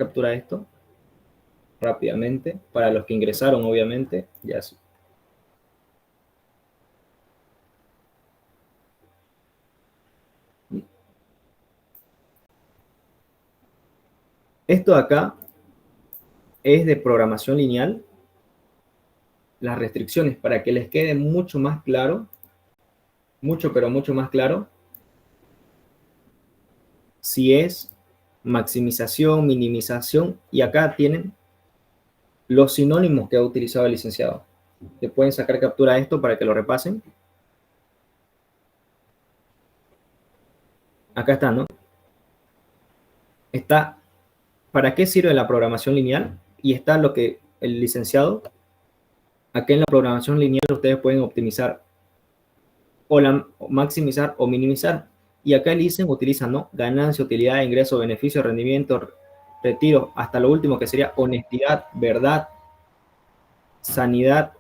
captura de esto rápidamente. Para los que ingresaron, obviamente, ya sí. Esto de acá es de programación lineal. Las restricciones, para que les quede mucho más claro, mucho, pero mucho más claro, si es maximización, minimización, y acá tienen los sinónimos que ha utilizado el licenciado. Le pueden sacar captura de esto para que lo repasen. Acá está, ¿no? Está, ¿para qué sirve la programación lineal? Y está lo que el licenciado, acá en la programación lineal ustedes pueden optimizar o maximizar o minimizar. Y acá el dicen, utilizan, ¿no? Ganancia, utilidad, ingreso, beneficio, rendimiento, retiro, hasta lo último que sería honestidad, verdad, sanidad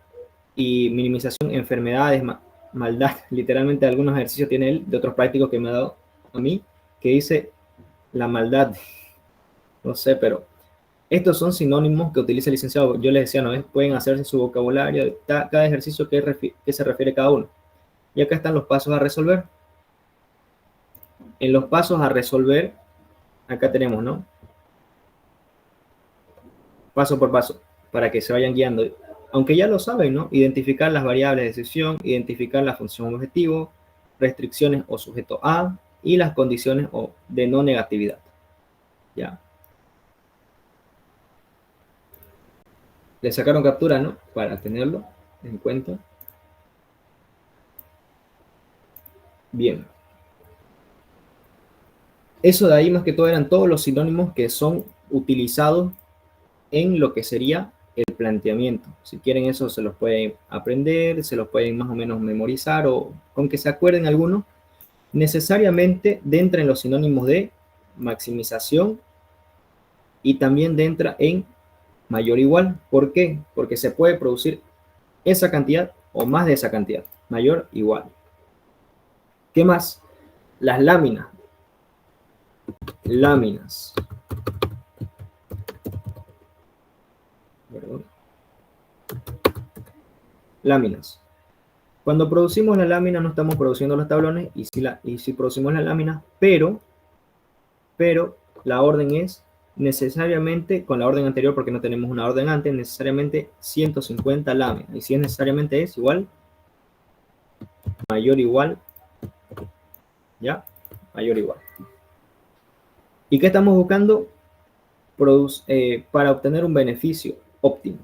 y minimización, enfermedades, maldad. Literalmente algunos ejercicios tiene él de otros prácticos que me ha dado a mí, que dice la maldad. No sé, pero estos son sinónimos que utiliza el licenciado. Yo les decía, ¿no? Pueden hacerse su vocabulario de cada ejercicio que se refiere cada uno. Y acá están los pasos a resolver. En los pasos a resolver, acá tenemos, ¿no? Paso por paso, para que se vayan guiando. Aunque ya lo saben, ¿no? Identificar las variables de decisión, identificar la función objetivo, restricciones o sujeto A, y las condiciones de no negatividad. ¿Ya? Le sacaron captura, ¿no? Para tenerlo en cuenta. Bien. Eso de ahí más que todo eran todos los sinónimos que son utilizados en lo que sería el planteamiento. Si quieren eso se los pueden aprender, se los pueden más o menos memorizar o con que se acuerden algunos. Necesariamente entra en los sinónimos de maximización y también entra en mayor o igual. ¿Por qué? Porque se puede producir esa cantidad o más de esa cantidad. Mayor o igual. ¿Qué más? Las láminas. Láminas. Perdón. Láminas. Cuando producimos la lámina no estamos produciendo los tablones y si producimos la lámina, pero la orden es necesariamente, con la orden anterior porque no tenemos una orden antes, necesariamente 150 láminas. Y si es necesariamente es igual, mayor o igual, ¿ya? Mayor o igual. ¿Y qué estamos buscando? Para obtener un beneficio óptimo.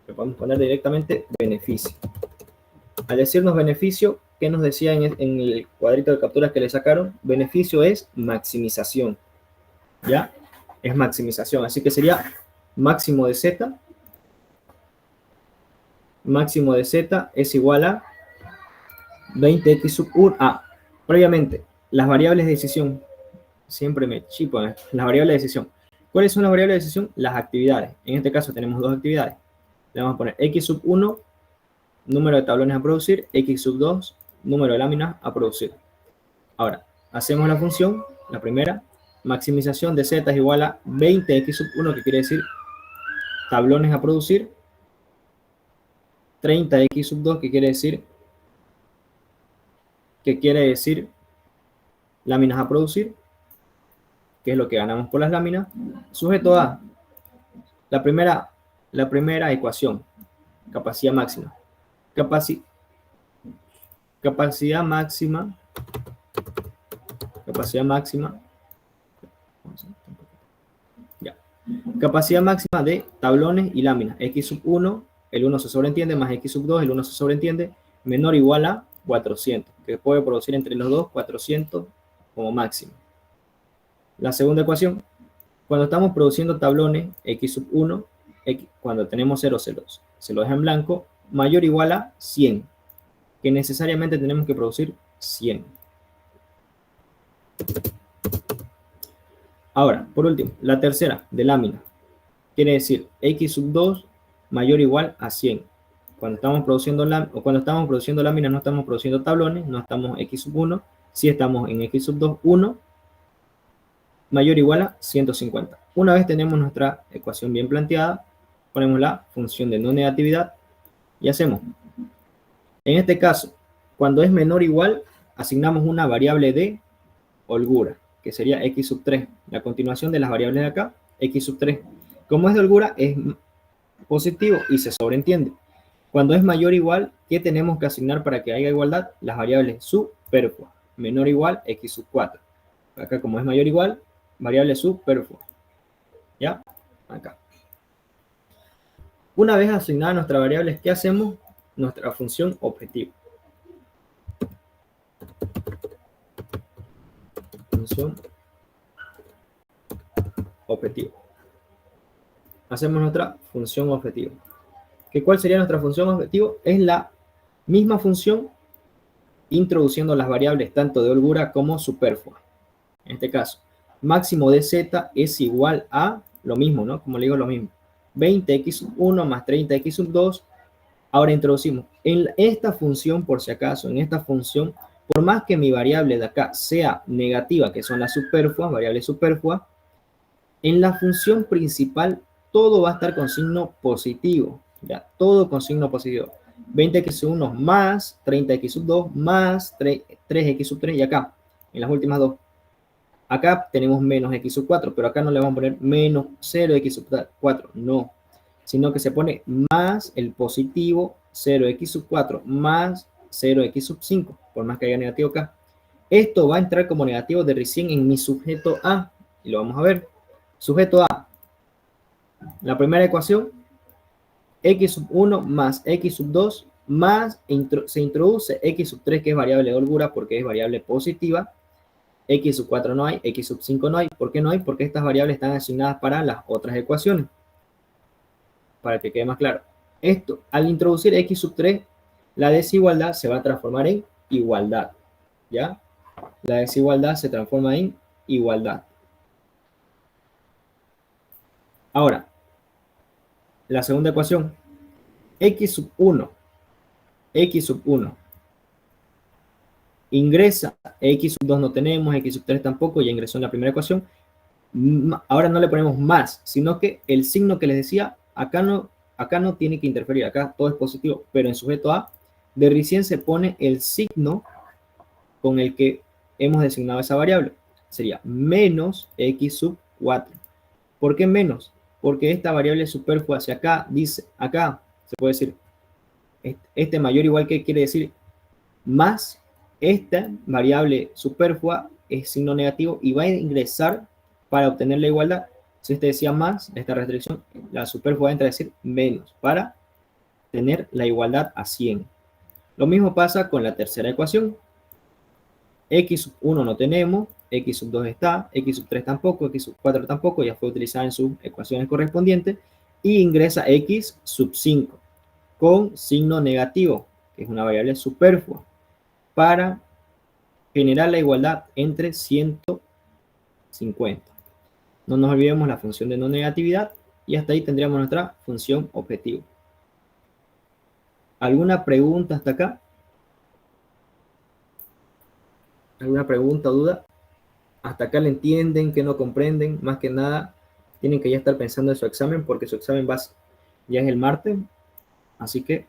Le podemos poner directamente beneficio. Al decirnos beneficio, ¿qué nos decía en el cuadrito de capturas que le sacaron? Beneficio es maximización. ¿Ya? Es maximización. Así que sería máximo de Z. Máximo de Z es igual a 20x sub 1. Previamente, las variables de decisión. Siempre me chipo, las variables de decisión. ¿Cuáles son las variables de decisión? Las actividades. En este caso tenemos dos actividades. Le vamos a poner x sub 1, número de tablones a producir, x sub 2, número de láminas a producir. Ahora, hacemos la función, la primera, maximización de Z es igual a 20x sub 1, que quiere decir tablones a producir, 30x sub 2, que quiere decir láminas a producir, que es lo que ganamos por las láminas, sujeto a la primera ecuación, capacidad máxima. Capacidad máxima ya. Capacidad máxima de tablones y láminas. X sub 1, el 1 se sobreentiende, más X sub 2, el 1 se sobreentiende, menor o igual a 400, que puede producir entre los dos 400 como máximo. La segunda ecuación, cuando estamos produciendo tablones, X sub 1, cuando tenemos 0, se lo deja en blanco, mayor o igual a 100, que necesariamente tenemos que producir 100. Ahora, por último, la tercera de lámina, quiere decir X sub 2 mayor o igual a 100. Cuando estamos produciendo láminas no estamos produciendo tablones, no estamos X sub 1, si estamos en X sub 2, 1, mayor o igual a 150. Una vez tenemos nuestra ecuación bien planteada, ponemos la función de no negatividad y hacemos. En este caso, cuando es menor o igual, asignamos una variable de holgura, que sería x sub 3. La continuación de las variables de acá, x sub 3. Como es de holgura, es positivo y se sobreentiende. Cuando es mayor o igual, ¿qué tenemos que asignar para que haya igualdad? Las variables superfluas. Menor o igual, x sub 4. Acá, como es mayor o igual, variable superflua. ¿Ya? Acá. Una vez asignada nuestra variable, ¿qué hacemos? Nuestra función objetivo. Función objetivo. Hacemos nuestra función objetivo. ¿Cuál sería nuestra función objetivo? Es la misma función introduciendo las variables tanto de holgura como superflua. En este caso, máximo de z es igual a lo mismo, ¿no? Como le digo, lo mismo. 20x sub 1 más 30x sub 2. Ahora introducimos en esta función, por si acaso, en esta función, por más que mi variable de acá sea negativa, que son las superfluas, variables superfluas, en la función principal todo va a estar con signo positivo, ya, todo con signo positivo. 20x sub 1 más 30x sub 2 más 3x sub 3 y acá, en las últimas dos. Acá tenemos menos x sub 4, pero acá no le vamos a poner menos 0x sub 4, no, sino que se pone más el positivo 0x sub 4 más 0x sub 5, por más que haya negativo acá. Esto va a entrar como negativo de recién en mi sujeto A, y lo vamos a ver. Sujeto A, la primera ecuación, x sub 1 más x sub 2 más, se introduce x sub 3, que es variable de holgura porque es variable positiva. X sub 4 no hay, x sub 5 no hay. ¿Por qué no hay? Porque estas variables están asignadas para las otras ecuaciones. Para que quede más claro. Esto, al introducir x sub 3, la desigualdad se va a transformar en igualdad. ¿Ya? La desigualdad se transforma en igualdad. Ahora, la segunda ecuación. X sub 1. X sub 1. Ingresa, x sub 2 no tenemos, x sub 3 tampoco, ya ingresó en la primera ecuación. Ahora no le ponemos más, sino que el signo que les decía, acá no tiene que interferir, acá todo es positivo, pero en sujeto A, de recién se pone el signo con el que hemos designado esa variable. Sería menos x sub 4. ¿Por qué menos? Porque esta variable superflua hacia acá, dice, acá se puede decir, este mayor igual que quiere decir más esta variable superflua es signo negativo y va a ingresar para obtener la igualdad. Si este decía más, esta restricción, la superflua entra a decir menos para tener la igualdad a 100. Lo mismo pasa con la tercera ecuación. X sub 1 no tenemos, X sub 2 está, X sub 3 tampoco, X sub 4 tampoco, ya fue utilizada en sus ecuaciones correspondientes, y ingresa X sub 5 con signo negativo, que es una variable superflua, para generar la igualdad entre 150. No nos olvidemos la función de no negatividad y hasta ahí tendríamos nuestra función objetivo. ¿Alguna pregunta hasta acá? ¿Alguna pregunta o duda? ¿Hasta acá le entienden, que no comprenden? Más que nada, tienen que ya estar pensando en su examen porque su examen ya es el martes. Así que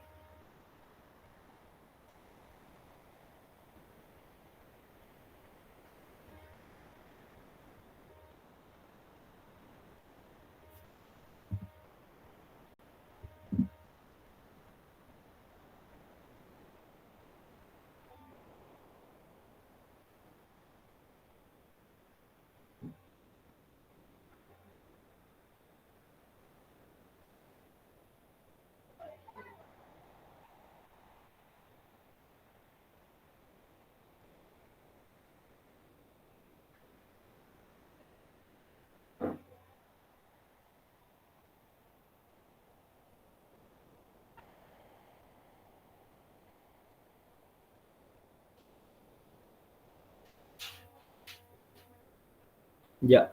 ya.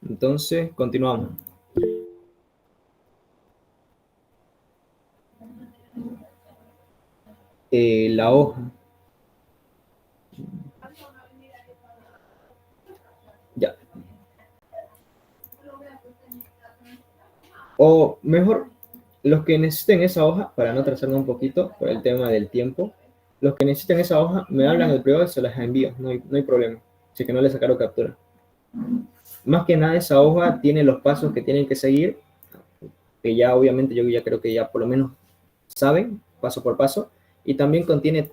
Entonces, continuamos. La hoja. Ya. O mejor, los que necesiten esa hoja, para no trazarme un poquito por el tema del tiempo, los que necesiten esa hoja me hablan al privado y se las envío, no hay problema. Así que no les sacaron captura. Más que nada esa hoja tiene los pasos que tienen que seguir, que ya obviamente yo ya creo que ya por lo menos saben, paso por paso, y también contiene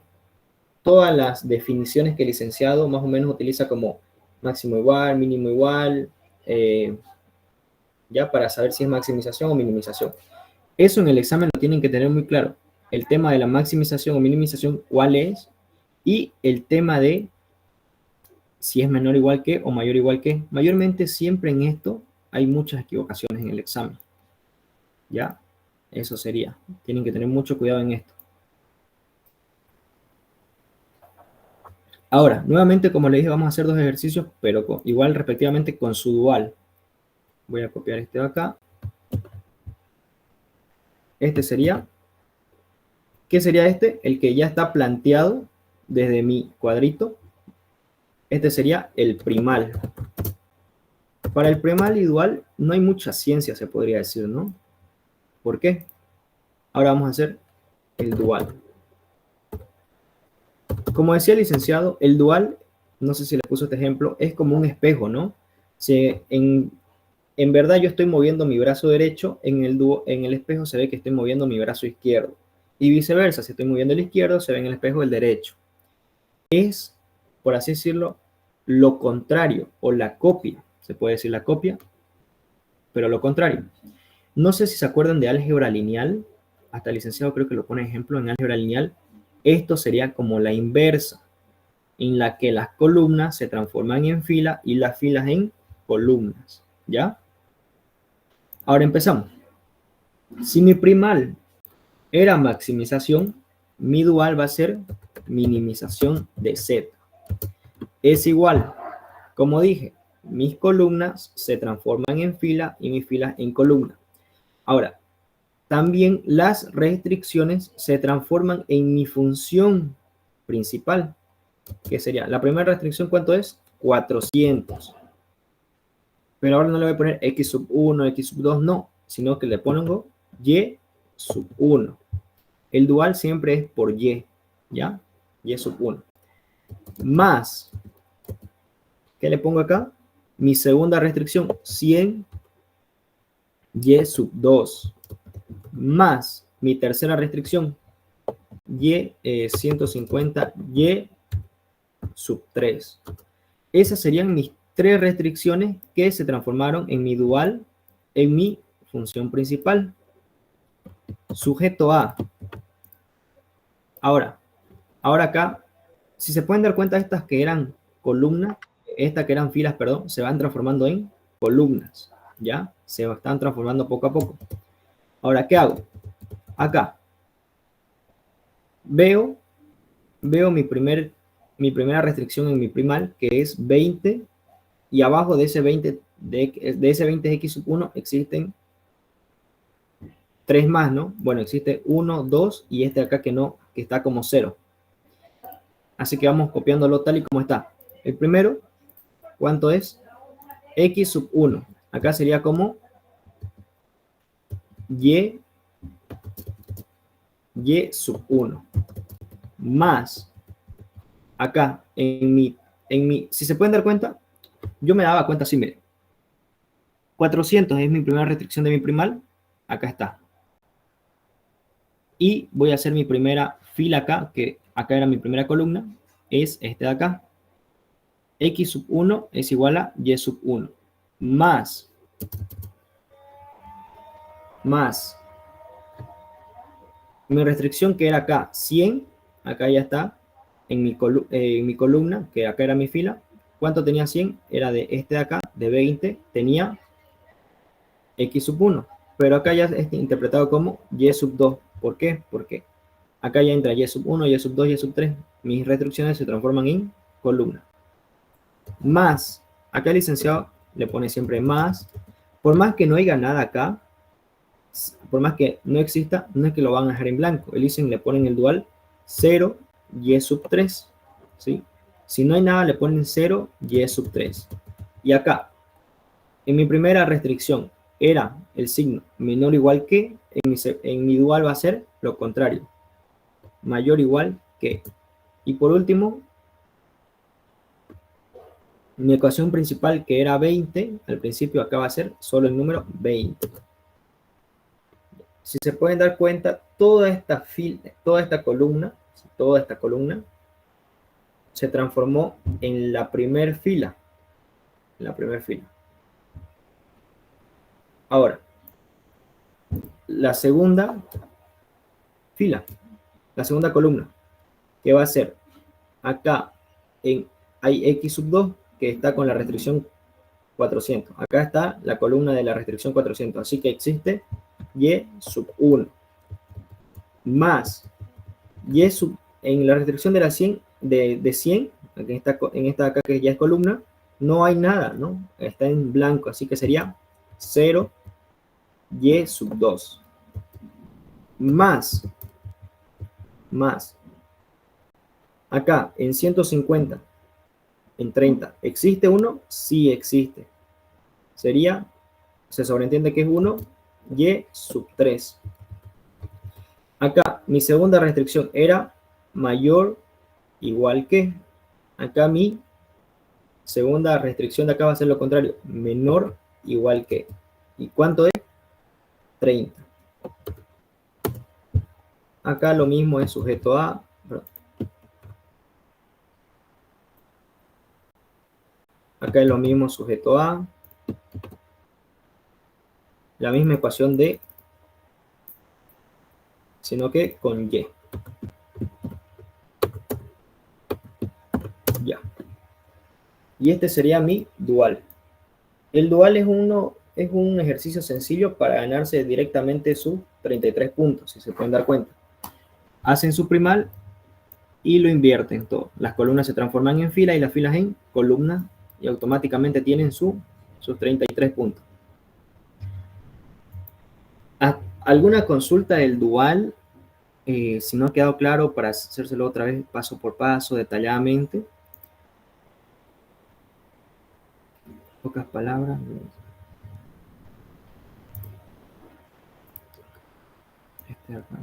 todas las definiciones que el licenciado más o menos utiliza como máximo igual, mínimo igual, ya para saber si es maximización o minimización. Eso en el examen lo tienen que tener muy claro. El tema de la maximización o minimización, cuál es, y el tema de si es menor igual que o mayor igual que. Mayormente siempre en esto hay muchas equivocaciones en el examen. ¿Ya? Eso sería. Tienen que tener mucho cuidado en esto. Ahora, nuevamente, como les dije, vamos a hacer dos ejercicios, pero igual respectivamente con su dual. Voy a copiar este de acá. Este sería, ¿qué sería este? El que ya está planteado desde mi cuadrito. Este sería el primal. Para el primal y dual no hay mucha ciencia, se podría decir, ¿no? ¿Por qué? Ahora vamos a hacer el dual. Como decía el licenciado, el dual, no sé si le puso este ejemplo, es como un espejo, ¿no? Si en verdad yo estoy moviendo mi brazo derecho, en el espejo se ve que estoy moviendo mi brazo izquierdo. Y viceversa, si estoy moviendo el izquierdo, se ve en el espejo el derecho. Es, por así decirlo, lo contrario o la copia. Se puede decir la copia, pero lo contrario. No sé si se acuerdan de álgebra lineal. Hasta el licenciado creo que lo pone ejemplo en álgebra lineal. Esto sería como la inversa, en la que las columnas se transforman en fila y las filas en columnas. ¿Ya? Ahora empezamos. Si mi primal era maximización, mi dual va a ser minimización de z. Es igual, como dije, mis columnas se transforman en fila y mis filas en columna. Ahora, también las restricciones se transforman en mi función principal, que sería, la primera restricción, ¿cuánto es? 400. Pero ahora no le voy a poner x sub 1, x sub 2, no, sino que le pongo y sub 1. El dual siempre es por y, ¿ya? Y sub 1. Más, ¿qué le pongo acá? Mi segunda restricción, 100 y sub 2. Más mi tercera restricción, y 150 y sub 3. Esas serían mis tres restricciones que se transformaron en mi dual, en mi función principal. Sujeto A. Ahora acá, si se pueden dar cuenta, estas que eran columnas, estas que eran filas, perdón, se van transformando en columnas, ¿ya? Se están transformando poco a poco. Ahora, ¿qué hago? Acá, veo mi primera restricción en mi primal, que es 20, y abajo de ese 20, de ese 20 de x sub 1 existen 3 más, ¿no? Bueno, existe 1, 2 y este acá que no, que está como 0. Así que vamos copiándolo tal y como está. El primero, ¿cuánto es? X sub 1. Acá sería como y sub 1. Más, acá, si se pueden dar cuenta, yo me daba cuenta así, miren. 400 es mi primera restricción de mi primal. Acá está. Y voy a hacer mi primera fila acá, que acá era mi primera columna, es este de acá. X sub 1 es igual a y sub 1. Más mi restricción que era acá 100, acá ya está, en mi columna, que acá era mi fila. ¿Cuánto tenía 100? Era de este de acá, de 20, tenía X sub 1. Pero acá ya es interpretado como Y sub 2. ¿Por qué? Porque acá ya entra Y sub 1, Y sub 2, Y sub 3. Mis restricciones se transforman en columna. Más, acá el licenciado le pone siempre más. Por más que no haya nada acá, por más que no exista, no es que lo van a dejar en blanco. El dicen le ponen el dual 0, Y sub 3. ¿Sí? Si no hay nada, le ponen 0, Y sub 3. Y acá, en mi primera restricción, era el signo menor o igual que, en mi dual va a ser lo contrario, mayor o igual que. Y por último, mi ecuación principal, que era 20, al principio acá va a ser solo el número 20. Si se pueden dar cuenta, toda esta columna se transformó en la primera fila. Ahora, la segunda fila, la segunda columna, que va a ser acá hay x sub 2 que está con la restricción 400. Acá está la columna de la restricción 400. Así que existe y sub 1 más y sub, en la restricción de la 100, de 100, en esta acá que ya es columna, no hay nada, ¿no? Está en blanco, así que sería 0 y sub 2 más acá en 150 en 30, ¿existe 1? Sí existe. Sería, se sobreentiende que es 1 y sub 3. Acá mi segunda restricción era mayor igual que. Acá mi segunda restricción de acá va a ser lo contrario, menor igual que. ¿Y cuánto es? 30. Acá lo mismo es sujeto a. Acá es lo mismo sujeto a. La misma ecuación de, sino que con y. Ya. Y este sería mi dual. El dual es un ejercicio sencillo para ganarse directamente sus 33 puntos, si se pueden dar cuenta. Hacen su primal y lo invierten todo. Las columnas se transforman en filas y las filas en columnas y automáticamente tienen sus 33 puntos. ¿Alguna consulta del dual? Si no ha quedado claro, para hacérselo otra vez paso por paso, detalladamente. Pocas palabras. Este acá.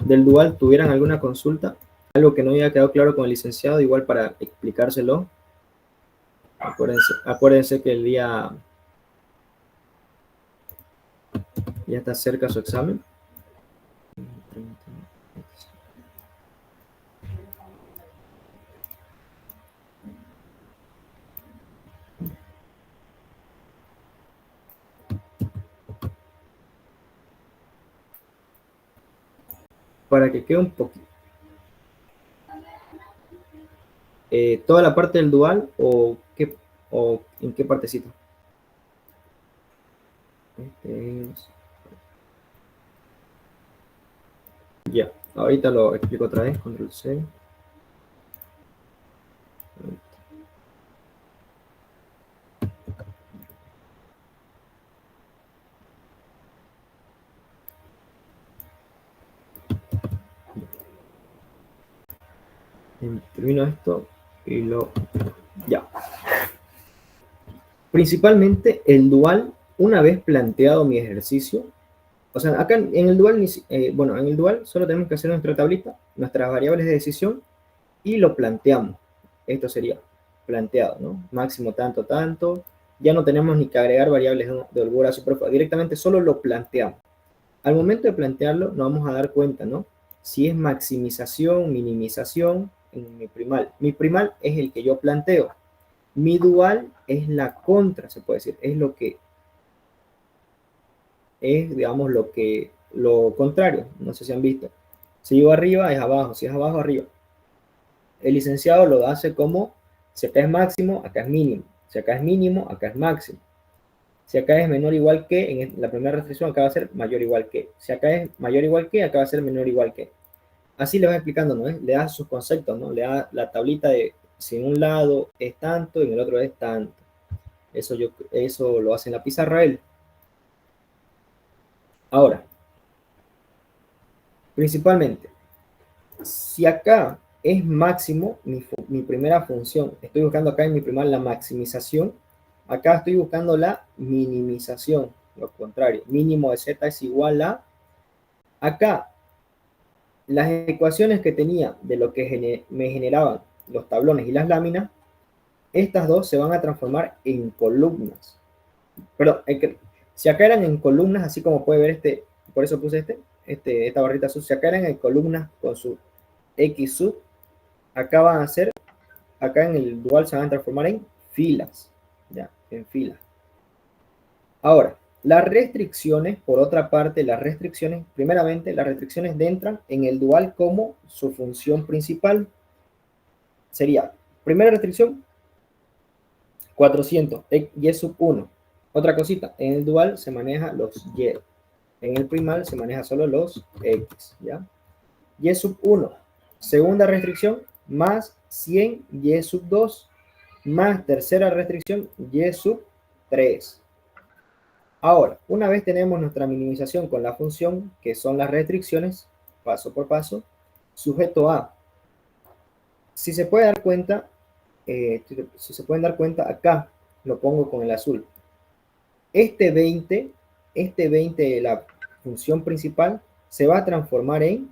Del dual, ¿tuvieran alguna consulta? Algo que no haya quedado claro con el licenciado, igual para explicárselo. Acuérdense que el día ya está cerca su examen. Para que quede un poquito. ¿Toda la parte del dual o en qué partecita? Ya, ahorita lo explico otra vez, control C. Termino esto y ya. Principalmente el dual, una vez planteado mi ejercicio, o sea, acá en el dual, en el dual solo tenemos que hacer nuestra tablita, nuestras variables de decisión y lo planteamos. Esto sería planteado, ¿no? Máximo tanto, tanto. Ya no tenemos ni que agregar variables de holgura superflua, directamente solo lo planteamos. Al momento de plantearlo, nos vamos a dar cuenta, ¿no? Si es maximización, minimización en mi primal. Mi primal es el que yo planteo. Mi dual es la contra, se puede decir. Es lo que es, digamos, lo contrario. No sé si han visto. Si yo arriba, es abajo. Si es abajo, arriba. El licenciado lo hace como, si acá es máximo, acá es mínimo. Si acá es mínimo, acá es máximo. Si acá es menor o igual que, en la primera restricción acá va a ser mayor o igual que. Si acá es mayor o igual que, acá va a ser menor o igual que. Así le va explicando, ¿no? Le da sus conceptos, ¿no? Le da la tablita de si en un lado es tanto y en el otro es tanto. Eso lo hace en la pizarra él. Ahora, principalmente, si acá es máximo mi primera función, estoy buscando acá en mi primal la maximización, acá estoy buscando la minimización, lo contrario, mínimo de z es igual a, acá las ecuaciones que tenía de lo que me generaban los tablones y las láminas, estas dos se van a transformar en columnas. Perdón, si acá eran en columnas, así como puede ver por eso puse esta barrita azul, si acá eran en columnas con su x sub, acá van a ser, acá en el dual se van a transformar en filas, ya, en filas. Ahora, las restricciones, por otra parte, primeramente, las restricciones entran en el dual como su función principal. Sería, primera restricción, 400, y sub 1. Otra cosita, en el dual se maneja los y, en el primal se maneja solo los x, ¿ya? Y sub 1, segunda restricción, más 100 y sub 2, más tercera restricción, y sub 3. Ahora, una vez tenemos nuestra minimización con la función, que son las restricciones, paso por paso, sujeto a, si se puede dar cuenta, si se pueden dar cuenta, acá lo pongo con el azul. Este 20 de la función principal se va a transformar en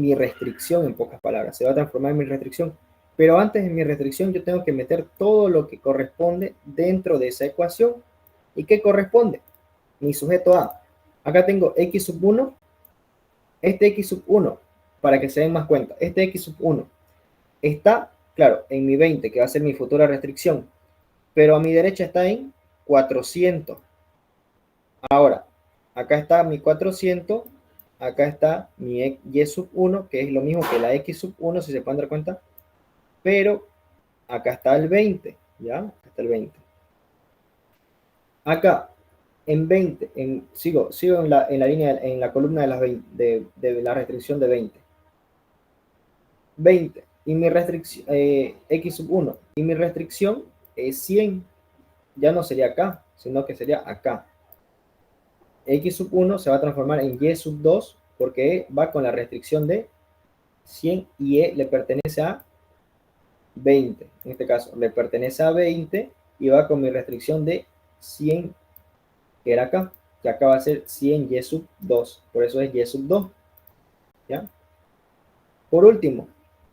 mi restricción, en pocas palabras, se va a transformar en mi restricción. Pero antes de mi restricción yo tengo que meter todo lo que corresponde dentro de esa ecuación. ¿Y qué corresponde? Mi sujeto A. Acá tengo x sub 1, este x sub 1, para que se den más cuenta, este x sub 1 está, claro, en mi 20, que va a ser mi futura restricción, pero a mi derecha está en 400. Ahora, acá está mi 400, acá está mi y sub 1, que es lo mismo que la x sub 1, si se pueden dar cuenta, pero acá está el 20, ¿ya? Acá está el 20. Acá, en 20, sigo en la línea, en la columna de, las 20, de la restricción de 20. 20, y mi restricción, x sub 1, y mi restricción es 100, ya no sería acá, sino que sería acá. X sub 1 se va a transformar en Y sub 2 porque va con la restricción de 100 y E le pertenece a 20. En este caso, le pertenece a 20 y va con mi restricción de 100, que era acá, que acá va a ser 100 Y sub 2. Por eso es Y sub 2. ¿Ya? Por último,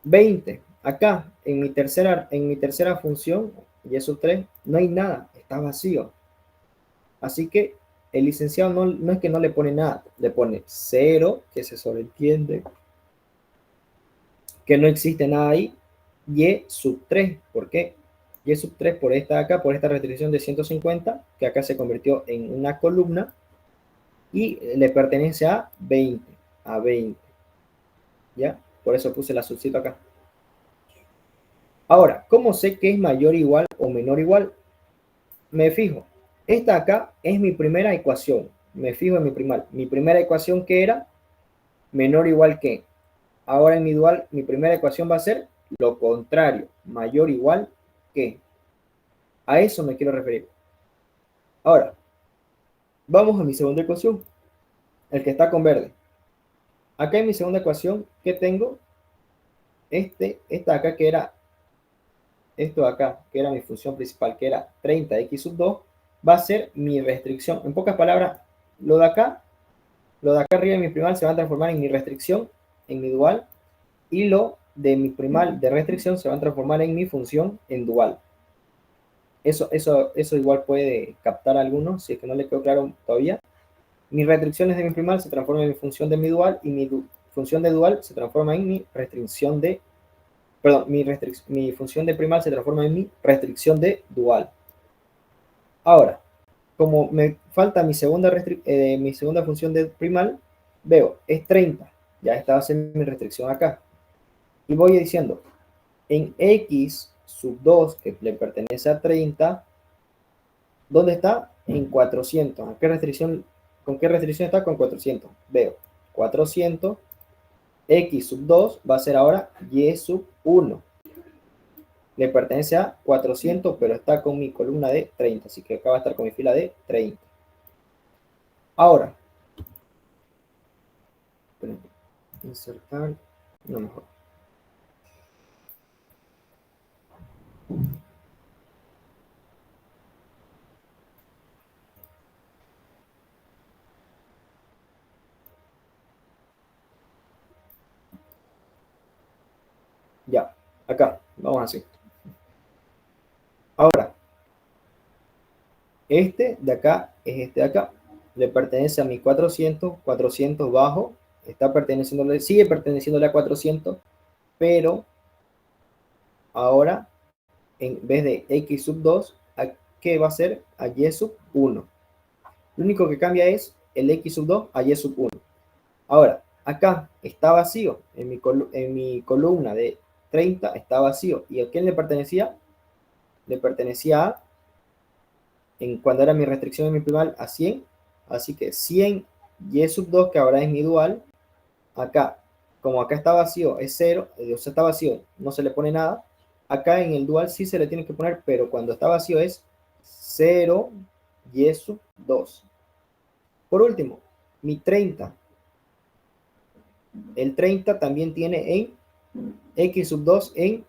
20. Acá, en mi tercera función, Y sub 3, no hay nada, está vacío. Así que el licenciado no es que no le pone nada, le pone 0, que se sobreentiende que no existe nada ahí, y sub 3. ¿Por qué? Y sub 3 por esta acá, por esta restricción de 150, que acá se convirtió en una columna, y le pertenece a 20, ¿ya? Por eso puse la subcito acá. Ahora, ¿cómo sé que es mayor igual o menor igual? Me fijo, esta acá es mi primera ecuación, me fijo en mi primal. Mi primera ecuación que era menor igual que. Ahora en mi dual, mi primera ecuación va a ser lo contrario, mayor igual que. A eso me quiero referir. Ahora, vamos a mi segunda ecuación, el que está con verde. Acá en mi segunda ecuación, ¿qué tengo? Esta acá que era, esto de acá, que era mi función principal, que era 30x sub 2, va a ser mi restricción. En pocas palabras, lo de acá arriba en mi primal se va a transformar en mi restricción, en mi dual, y lo de mi primal de restricción se va a transformar en mi función en dual. Eso igual puede captar a algunos, si es que no le quedó claro todavía. Mis restricciones de mi primal se transforman en mi función de mi dual, y mi función de dual se transforma en mi restricción de, perdón, mi función de primal se transforma en mi restricción de dual. Ahora, como me falta mi segunda función de primal, veo, es 30, ya esta va a ser mi restricción acá. Y voy diciendo, en x sub 2, que le pertenece a 30, ¿dónde está? En 400. ¿Con qué restricción está? Con 400. Veo, 400, x sub 2 va a ser ahora y sub 1. Le pertenece a 400, pero está con mi columna de 30, así que acá va a estar con mi fila de 30. Ahora, insertar, no mejor. Ya, acá, vamos así. Ahora, este de acá es este de acá. Le pertenece a mi 400, 400 bajo, está perteneciéndole, sigue perteneciéndole a 400, pero ahora en vez de x sub 2, ¿a qué va a ser? A y sub 1. Lo único que cambia es el x sub 2 a y sub 1. Ahora, acá está vacío, en mi columna de 30 está vacío. ¿Y a quién le pertenecía? Le pertenecía a, cuando era mi restricción en mi primal, a 100. Así que 100 y sub 2, que ahora es mi dual, acá, como acá está vacío, es 0, o sea, está vacío, no se le pone nada. Acá en el dual sí se le tiene que poner, pero cuando está vacío es 0 y sub 2. Por último, mi 30. El 30 también tiene en x sub 2 en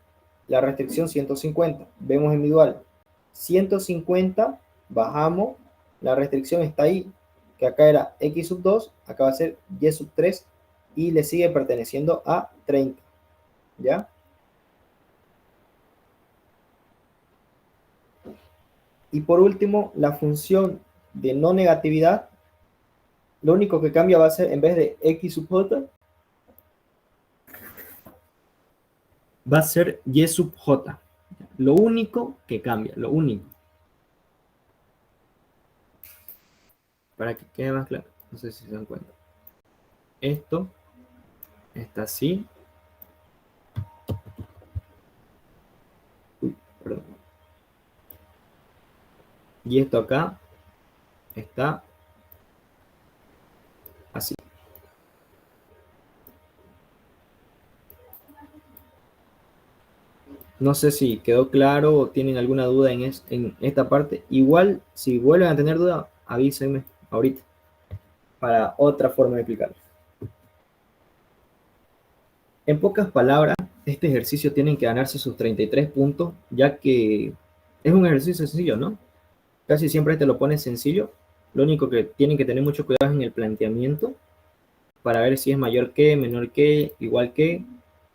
la restricción 150. Vemos en mi dual 150, bajamos, la restricción está ahí, que acá era x sub 2, acá va a ser y sub 3 y le sigue perteneciendo a 30. ¿Ya? Y por último, la función de no negatividad, lo único que cambia va a ser, en vez de x sub j, va a ser y sub j. Lo único que cambia, lo único. Para que quede más claro, no sé si se dan cuenta. Esto está así. Uy, perdón. Y esto acá está así. No sé si quedó claro o tienen alguna duda en esta parte. Igual, si vuelven a tener duda, avísenme ahorita para otra forma de explicarlo. En pocas palabras, este ejercicio tienen que ganarse sus 33 puntos, ya que es un ejercicio sencillo, ¿no? Casi siempre te lo pones sencillo. Lo único que tienen que tener mucho cuidado es en el planteamiento, para ver si es mayor que, menor que, igual que,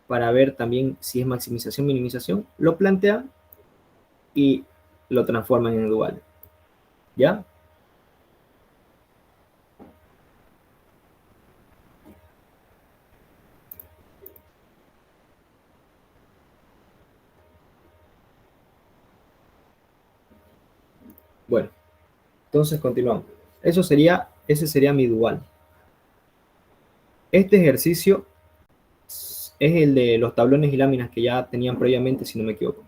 para ver también si es maximización, minimización. Lo plantean y lo transforman en dual. ¿Ya? Bueno, entonces continuamos. Ese sería mi dual. Este ejercicio es el de los tablones y láminas que ya tenían previamente, si no me equivoco.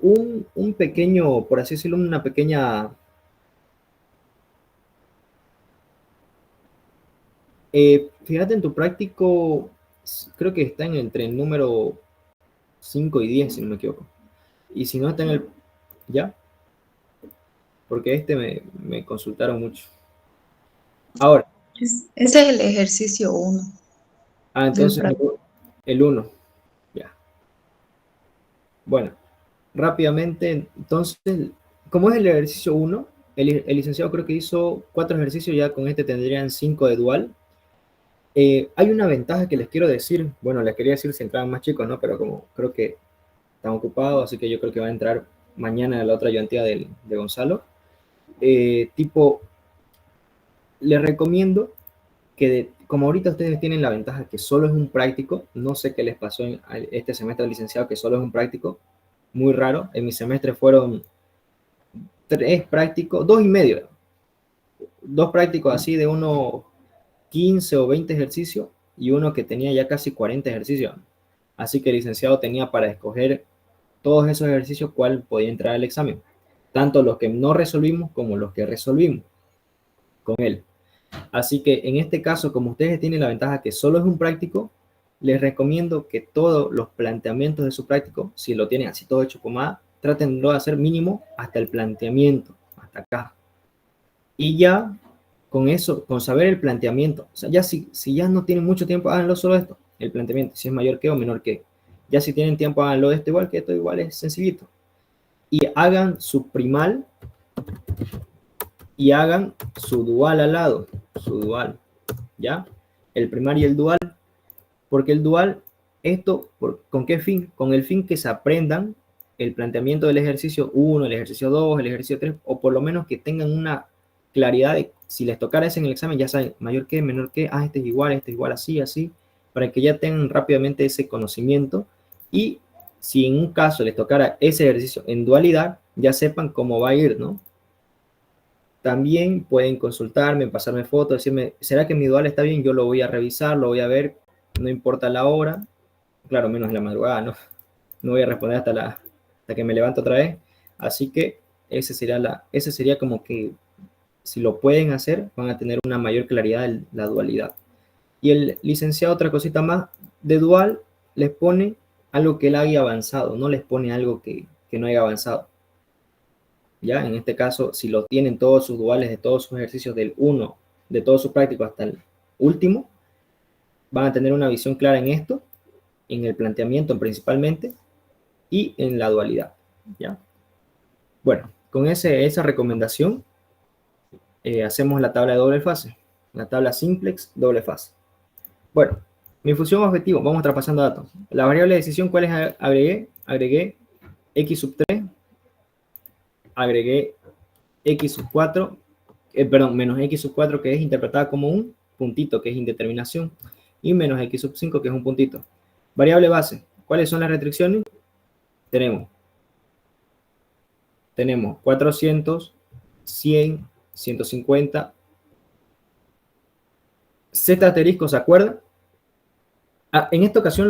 Un pequeño, por así decirlo, una pequeña... fíjate en tu práctico, creo que está entre el número 5 y 10, si no me equivoco. Y si no está en el... ¿Ya? Porque me consultaron mucho. Ahora. Ese es el ejercicio 1. Entonces el 1. Ya. Bueno, rápidamente, entonces, como es el ejercicio 1, el licenciado creo que hizo 4 ejercicios, ya con este tendrían 5 de dual. Hay una ventaja que les quiero decir, bueno, les quería decir si entraban más chicos, ¿no? Pero como creo que están ocupados, así que yo creo que va a entrar mañana la otra ayudantía de Gonzalo. Les recomiendo que como ahorita ustedes tienen la ventaja que solo es un práctico, no sé qué les pasó en este semestre de licenciado, que solo es un práctico, muy raro. En mi semestre fueron 3 prácticos, 2 y medio, 2 prácticos así de unos 15 o 20 ejercicios y uno que tenía ya casi 40 ejercicios. Así que el licenciado tenía para escoger todos esos ejercicios cuál podía entrar al examen, tanto los que no resolvimos como los que resolvimos con él. Así que en este caso, como ustedes tienen la ventaja que solo es un práctico, les recomiendo que todos los planteamientos de su práctico, si lo tienen así todo hecho como A, traten de hacer mínimo hasta el planteamiento, hasta acá. Y ya con eso, con saber el planteamiento, o sea, ya si ya no tienen mucho tiempo, háganlo solo esto, el planteamiento, si es mayor que o menor que. Ya si tienen tiempo, háganlo esto igual, que esto igual es sencillito. Y hagan su primal y hagan su dual al lado, su dual, ¿ya? El primal y el dual, porque el dual, esto, ¿con qué fin? Con el fin que se aprendan el planteamiento del ejercicio 1, el ejercicio 2, el ejercicio 3, o por lo menos que tengan una claridad de si les tocara ese en el examen, ya saben, mayor que, menor que, este es igual, así, así, para que ya tengan rápidamente ese conocimiento y si en un caso les tocara ese ejercicio en dualidad, ya sepan cómo va a ir, ¿no? También pueden consultarme, pasarme fotos, decirme, ¿será que mi dual está bien? Yo lo voy a revisar, lo voy a ver, no importa la hora, claro, menos la madrugada, ¿no? No voy a responder hasta que me levanto otra vez. Así que ese sería como que si lo pueden hacer, van a tener una mayor claridad en la dualidad. Y el licenciado, otra cosita más, de dual les pone algo que él haya avanzado, no les pone algo que no haya avanzado. Ya, en este caso, si lo tienen todos sus duales de todos sus ejercicios del 1, de todos sus prácticos hasta el último, van a tener una visión clara en esto, en el planteamiento principalmente, y en la dualidad, ¿ya? Bueno, con esa recomendación hacemos la tabla de doble fase, la tabla simplex doble fase. Bueno, mi función objetivo, vamos traspasando datos. La variable de decisión, ¿cuáles agregué? Agregué x sub 3, agregué x sub 4, menos x sub 4 que es interpretada como un puntito, que es indeterminación, y menos x sub 5 que es un puntito. Variable base, ¿cuáles son las restricciones? Tenemos 400, 100, 150. Z asterisco, ¿se acuerdan? En esta ocasión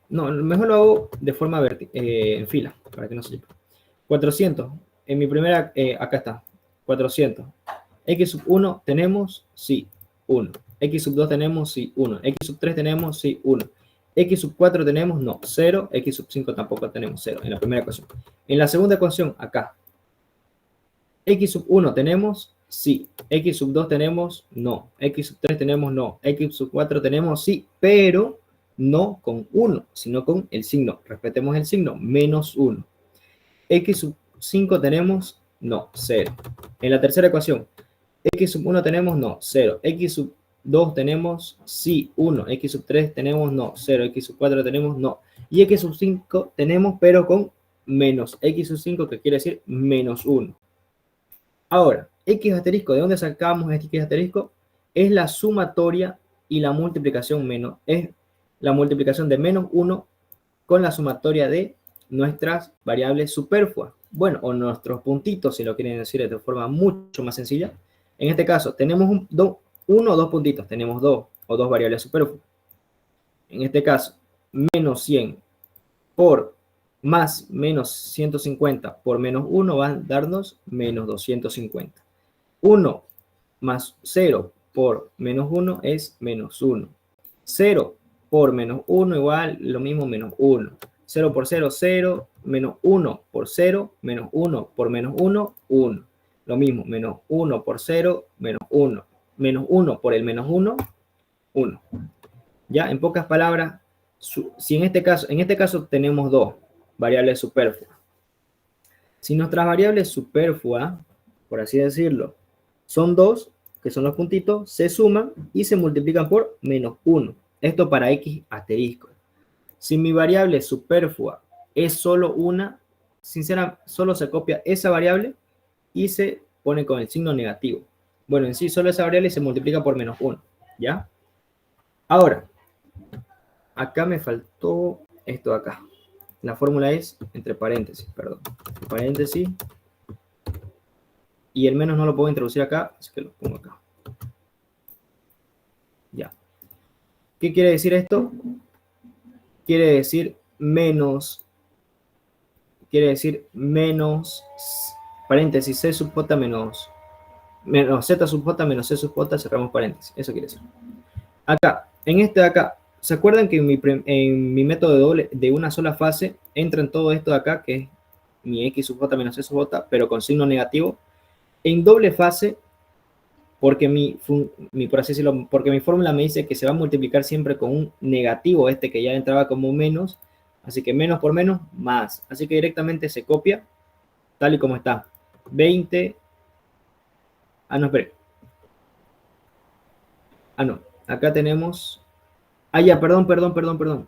mejor lo hago de forma en fila, para que no se lleve. 400, en mi primera, acá está, 400. X sub 1 tenemos, sí, 1. X sub 2 tenemos, sí, 1. X sub 3 tenemos, sí, 1. X sub 4 tenemos, no, 0. X sub 5 tampoco tenemos, 0, en la primera ecuación. En la segunda ecuación, acá, X sub 1 tenemos, sí. X sub 2 tenemos, no. X sub 3 tenemos, no. X sub 4 tenemos, sí, pero no con 1, sino con el signo. Respetemos el signo, menos 1. X sub 5 tenemos, no, 0. En la tercera ecuación, X sub 1 tenemos, no, 0. X sub 2 tenemos, sí, 1. X sub 3 tenemos, no, 0. X sub 4 tenemos, no. Y X sub 5 tenemos, pero con menos X sub 5, que quiere decir menos 1. Ahora, X asterisco, ¿de dónde sacamos X asterisco? Es la sumatoria y la multiplicación es la multiplicación de menos 1 con la sumatoria de nuestras variables superfluas. Bueno, o nuestros puntitos, si lo quieren decir de forma mucho más sencilla. En este caso, tenemos uno o dos puntitos, tenemos dos o dos variables superfluas. En este caso, menos 100 por más menos 150 por menos 1 va a darnos menos 250. 1 más 0 por menos 1 es menos 1. 0 por menos 1 igual lo mismo menos 1. 0 por 0, 0. Menos 1 por 0, menos 1 por menos 1, 1. Lo mismo, menos 1 por 0, menos 1. Menos 1 por el menos 1, 1. Ya, en pocas palabras, si en este caso tenemos dos variables superfluas. Si nuestras variables superfluas, por así decirlo, son dos, que son los puntitos, se suman y se multiplican por menos 1. Esto para X asterisco. Si mi variable superflua es solo una, sinceramente, solo se copia esa variable y se pone con el signo negativo. Bueno, en sí, solo esa variable se multiplica por menos 1, ¿ya? Ahora, acá me faltó esto de acá. La fórmula es entre paréntesis, perdón. Entre paréntesis. Y el menos no lo puedo introducir acá, así que lo pongo acá. Ya. ¿Qué quiere decir esto? Quiere decir menos, paréntesis, C sub J menos Z sub J menos C sub J, cerramos paréntesis. Eso quiere decir. Acá, en este de acá, ¿se acuerdan que en mi método de una sola fase entra en todo esto de acá, que es mi X sub J menos C sub J, pero con signo negativo? En doble fase, porque por así decirlo, porque mi fórmula me dice que se va a multiplicar siempre con un negativo, este que ya entraba como menos, así que menos por menos, más. Así que directamente se copia tal y como está. 20, no, espere. No, acá tenemos, ya, perdón.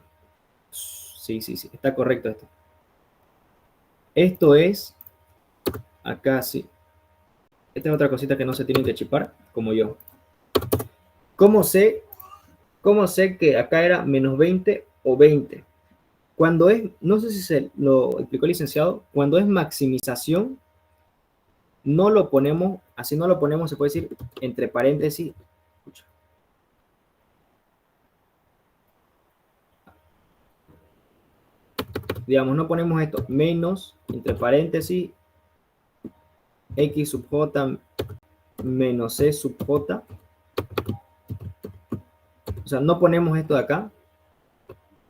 Sí, está correcto esto. Esto es, acá sí. Esta es otra cosita que no se tienen que chipar, como yo. ¿Cómo sé que acá era menos 20 o 20? Cuando es, no sé si se lo explicó el licenciado, cuando es maximización, no lo ponemos, así no lo ponemos, se puede decir, entre paréntesis. Escucha. Digamos, no ponemos esto, menos, entre paréntesis, x sub j menos c sub j. O sea, no ponemos esto de acá.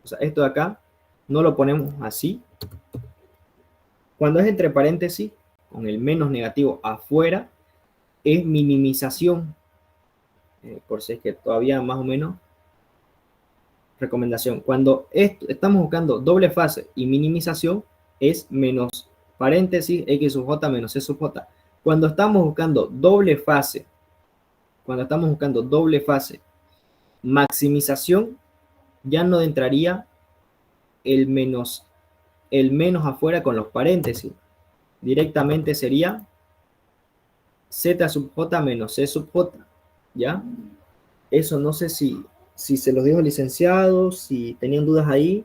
O sea, esto de acá no lo ponemos así. Cuando es entre paréntesis, con el menos negativo afuera, es minimización. Por si es que todavía más o menos. Recomendación. Cuando estamos buscando doble fase y minimización, es menos paréntesis x sub j menos c sub j. Cuando estamos buscando doble fase, maximización, ya no entraría el menos afuera con los paréntesis. Directamente sería z sub j menos c sub j. ¿Ya? Eso no sé si se los dijo el licenciado, si tenían dudas ahí.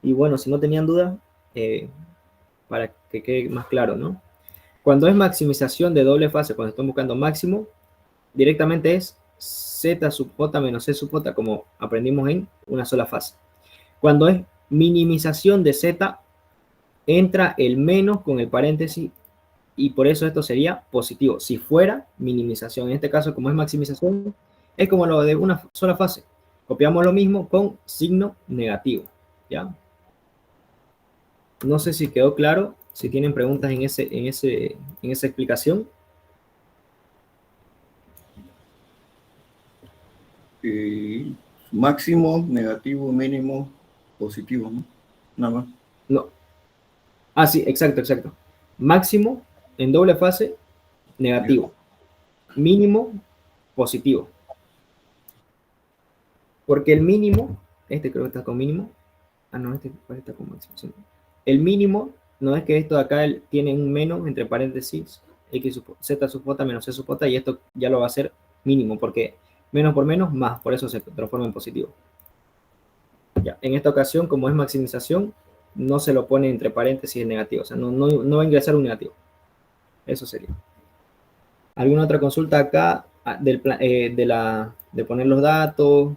Y bueno, si no tenían dudas, para que quede más claro, ¿no? Cuando es maximización de doble fase, cuando están buscando máximo, directamente es z sub j menos c sub j, como aprendimos en una sola fase. Cuando es minimización de z, entra el menos con el paréntesis y por eso esto sería positivo. Si fuera minimización, en este caso como es maximización, es como lo de una sola fase. Copiamos lo mismo con signo negativo, ¿ya? No sé si quedó claro, si tienen preguntas en esa explicación. Máximo, negativo, mínimo, positivo, ¿no? Nada más. No. Sí, exacto. Máximo en doble fase, negativo. Mínimo, positivo. Porque el mínimo, este creo que está con mínimo. No, este está con máximo. Sí. El mínimo no es que esto de acá tiene un menos entre paréntesis x sub, z sub j menos c sub j, y esto ya lo va a hacer mínimo, porque menos por menos, más, por eso se transforma en positivo. Ya, en esta ocasión, como es maximización, no se lo pone entre paréntesis en negativo, o sea, no va a ingresar un negativo. Eso sería. ¿Alguna otra consulta acá de poner los datos,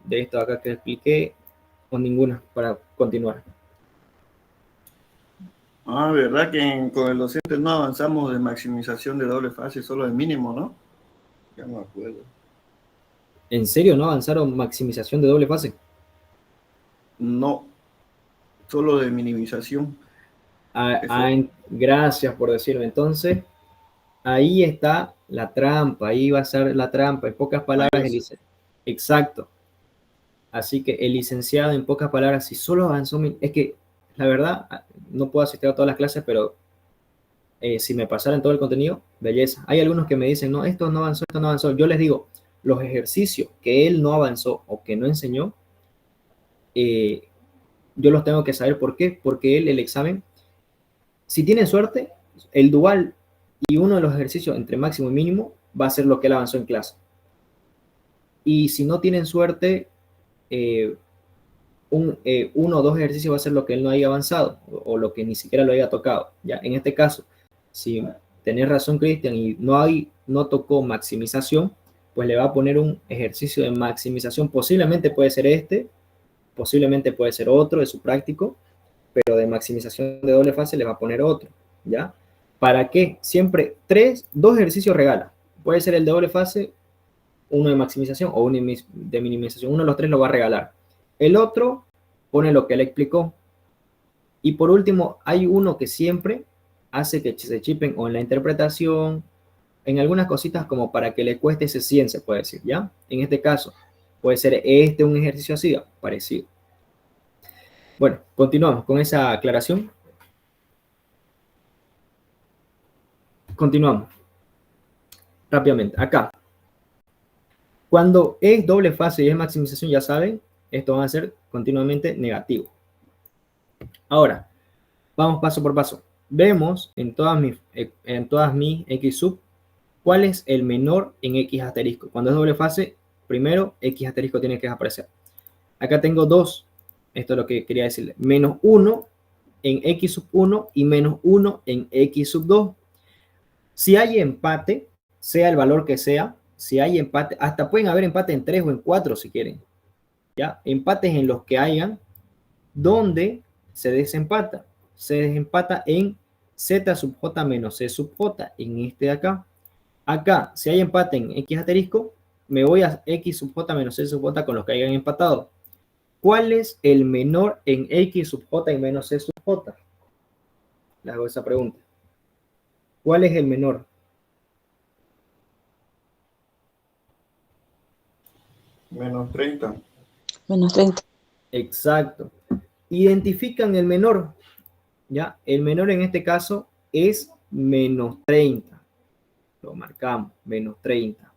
de esto acá que expliqué, o ninguna para continuar? ¿Verdad que con el docente no avanzamos de maximización de doble fase, solo de mínimo, ¿no? Ya me acuerdo. ¿En serio no avanzaron maximización de doble fase? No, solo de minimización. Gracias por decirlo. Entonces, ahí está la trampa, ahí va a ser la trampa. En pocas palabras, exacto. Así que el licenciado, en pocas palabras, si solo avanzó, es que la verdad, no puedo asistir a todas las clases, pero si me pasaran todo el contenido, belleza. Hay algunos que me dicen, no, esto no avanzó. Yo les digo, los ejercicios que él no avanzó o que no enseñó, yo los tengo que saber. ¿Por qué? Porque él, el examen, si tienen suerte, el dual y uno de los ejercicios entre máximo y mínimo va a ser lo que él avanzó en clase. Y si no tienen suerte, uno o dos ejercicios va a ser lo que él no haya avanzado o lo que ni siquiera lo haya tocado. Ya, en este caso, si tenés razón, Cristian, y no tocó maximización, pues le va a poner un ejercicio de maximización. Posiblemente puede ser este, posiblemente puede ser otro de su práctico, pero de maximización de doble fase le va a poner otro, ¿ya? ¿Para qué? Siempre dos ejercicios regala. Puede ser el de doble fase, uno de maximización o uno de minimización. Uno de los tres lo va a regalar. El otro pone lo que le explicó. Y por último, hay uno que siempre hace que se chipen o en la interpretación en algunas cositas como para que le cueste ese 100, se puede decir, ¿ya? En este caso, puede ser un ejercicio así, parecido. Bueno, continuamos con esa aclaración. Continuamos rápidamente. Acá, cuando es doble fase y es maximización, ya saben, esto va a ser continuamente negativo. Ahora, vamos paso por paso. Vemos en todas mis X sub cuál es el menor en X asterisco. Cuando es doble fase, primero X asterisco tiene que desaparecer. Acá tengo 2. Esto es lo que quería decirle. Menos 1 en X sub 1 y menos 1 en X sub 2. Si hay empate, sea el valor que sea, si hay empate, hasta pueden haber empate en 3 o en 4 si quieren. ¿Ya? Empates en los que hayan, donde se desempata. Se desempata en Z sub J menos C sub J, en este de acá. Acá, si hay empate en X asterisco, me voy a X sub J menos C sub J con los que hayan empatado. ¿Cuál es el menor en X sub J y menos C sub J? Le hago esa pregunta. ¿Cuál es el menor? Menos 30. Menos 30. Exacto. Identifican el menor. ¿Ya? El menor en este caso es menos 30. Lo marcamos, menos 30.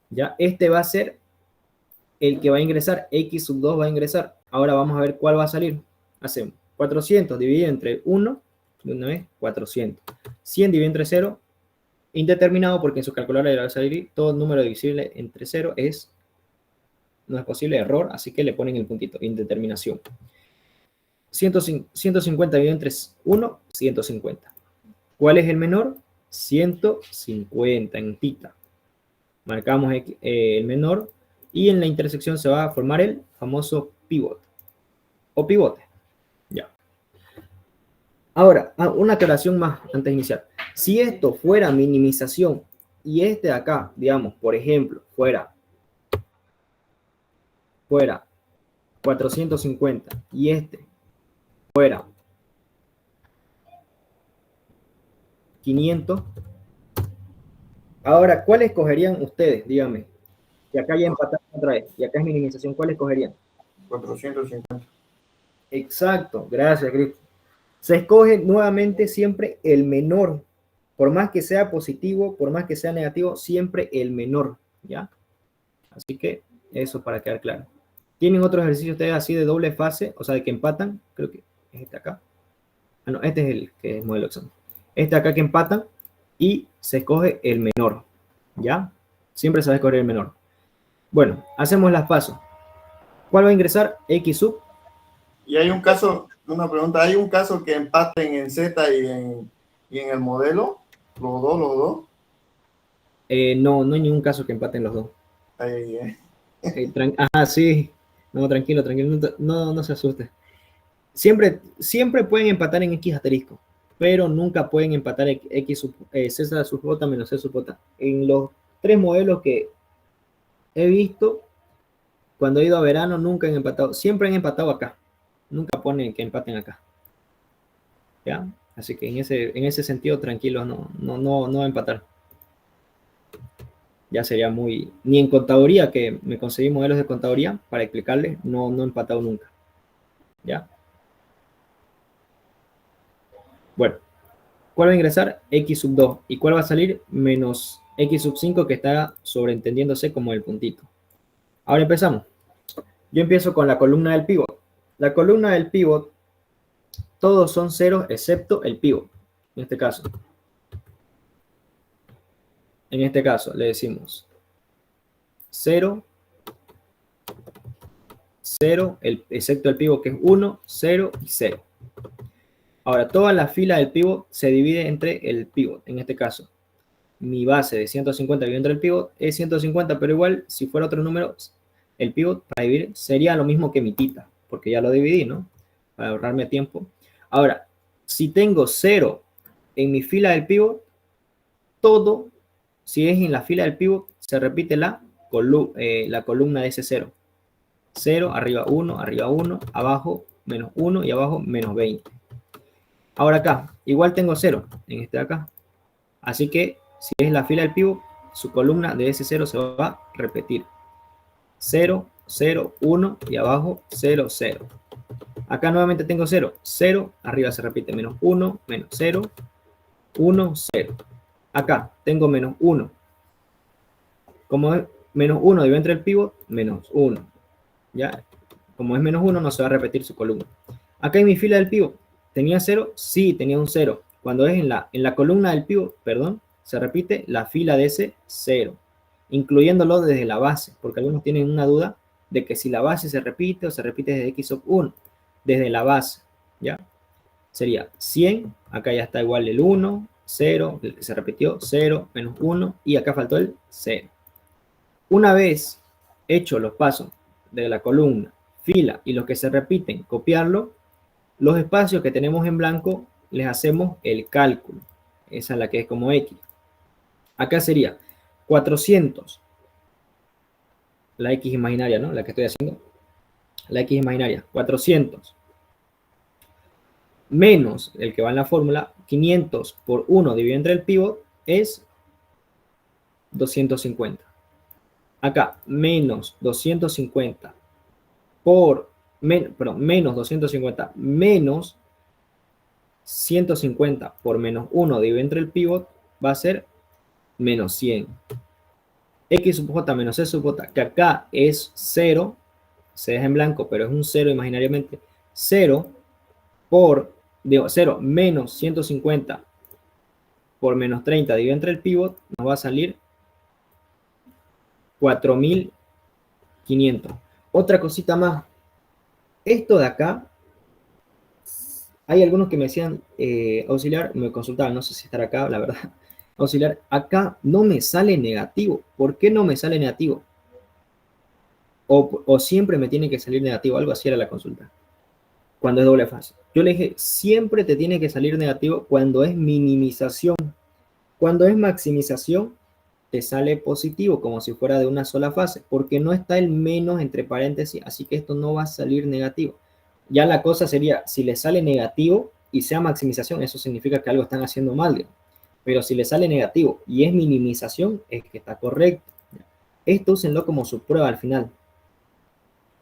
¿Ya? Este va a ser el que va a ingresar. X sub 2 va a ingresar. Ahora vamos a ver cuál va a salir. Hacemos 400 dividido entre 1. De una vez, 400. 100 dividido entre 0. Indeterminado porque en su calculadora le va a salir todo número divisible entre 0 no es posible, error, así que le ponen el puntito, indeterminación. 150 dividido entre 1, 150. ¿Cuál es el menor? 150 en tita. Marcamos el menor y en la intersección se va a formar el famoso pivot o pivote. Ya. Ahora, una aclaración más antes de iniciar. Si esto fuera minimización y este de acá, digamos, por ejemplo, fuera 450 y este fuera 500, ahora, ¿cuál escogerían ustedes? Díganme. Y acá ya empataron otra vez, y acá es minimización, ¿cuál escogerían? 450. Exacto, gracias, Cristo. Se escoge nuevamente siempre el menor. Por más que sea positivo, por más que sea negativo, siempre el menor, ¿ya? Así que eso para quedar claro. ¿Tienen otros ejercicios ustedes así de doble fase? O sea, de que empatan. Creo que es este acá. Ah, no, este es el que es modelo examen. Este acá que empatan y se escoge el menor, ¿ya? Siempre se va a escoger el menor. Bueno, hacemos las pasos. ¿Cuál va a ingresar? X sub. Y hay un caso, una pregunta, ¿hay un caso que empaten en Z y en el modelo? ¿Los dos? No hay ningún caso que empaten los dos. Ahí. Sí. No, tranquilo. No se asuste. Siempre pueden empatar en X asterisco, pero nunca pueden empatar Z sub J menos C sub J. En los 3 modelos que he visto, cuando he ido a verano, nunca han empatado. Siempre han empatado acá. Nunca ponen que empaten acá. ¿Ya? Así que en ese sentido, tranquilos, no va a empatar. Ya sería muy... Ni en contaduría, que me conseguí modelos de contaduría para explicarles, no he empatado nunca. ¿Ya? Bueno, ¿cuál va a ingresar? X sub 2. ¿Y cuál va a salir? Menos X sub 5, que está sobreentendiéndose como el puntito. Ahora empezamos. Yo empiezo con la columna del pivot. La columna del pivot, todos son ceros excepto el pivot. En este caso. Le decimos 0, 0, excepto el pivot que es 1, 0 y 0. Ahora, toda la fila del pivot se divide entre el pivot. En este caso, mi base de 150 dividido entre el pivot es 150, pero igual, si fuera otro número, el pivot para dividir sería lo mismo que mi tita, porque ya lo dividí, ¿no? Para ahorrarme tiempo. Ahora, si tengo 0 en mi fila del pivot, todo, si es en la fila del pivot, se repite la columna de ese 0. 0, arriba 1, abajo menos 1 y abajo menos 20. Ahora acá, igual tengo 0 en este de acá. Así que si es la fila del pivot, su columna de ese 0 se va a repetir. 0, 0, 1 y abajo 0, 0. Acá nuevamente tengo 0, 0, arriba se repite menos 1, menos 0, 1, 0. Acá tengo menos 1. Como es menos 1 debe entrar el pivot, menos 1. ¿Ya? Como es menos 1, no se va a repetir su columna. Acá en mi fila del pivot, ¿tenía 0? Sí, tenía un 0. Cuando es en la columna del pivot, perdón, se repite la fila de ese 0, incluyéndolo desde la base, porque algunos tienen una duda de que si la base se repite o se repite desde x sub 1, desde la base, ¿ya? Sería 100, acá ya está igual el 1, 0, el que se repitió, 0, menos 1, y acá faltó el 0. Una vez hecho los pasos de la columna, fila y los que se repiten, copiarlo, los espacios que tenemos en blanco les hacemos el cálculo. Esa es la que es como X. Acá sería 400, la X imaginaria, ¿no? La que estoy haciendo. La X imaginaria, 400 menos el que va en la fórmula, 500 por 1 dividido entre el pivot es 250. Acá, menos 250 por, menos 250 menos 150 por menos 1 dividido entre el pivot va a ser menos 100. X sub j menos C sub j, que acá es 0, se deja en blanco, pero es un 0 imaginariamente, 0 por, digo, 0 menos 150 por menos 30 dividido entre el pivot, nos va a salir 4500. Otra cosita más, esto de acá, hay algunos que me decían, auxiliar, me consultaban, no sé si estará acá, la verdad, auxiliar, acá no me sale negativo. ¿Por qué no me sale negativo? O siempre me tiene que salir negativo, algo así era la consulta, cuando es doble fase. Yo le dije, siempre te tiene que salir negativo cuando es minimización. Cuando es maximización, te sale positivo, como si fuera de una sola fase, porque no está el menos entre paréntesis, así que esto no va a salir negativo. Ya la cosa sería, si le sale negativo y sea maximización, eso significa que algo están haciendo mal, digamos. Pero si le sale negativo y es minimización, es que está correcto. Esto úsenlo como su prueba al final.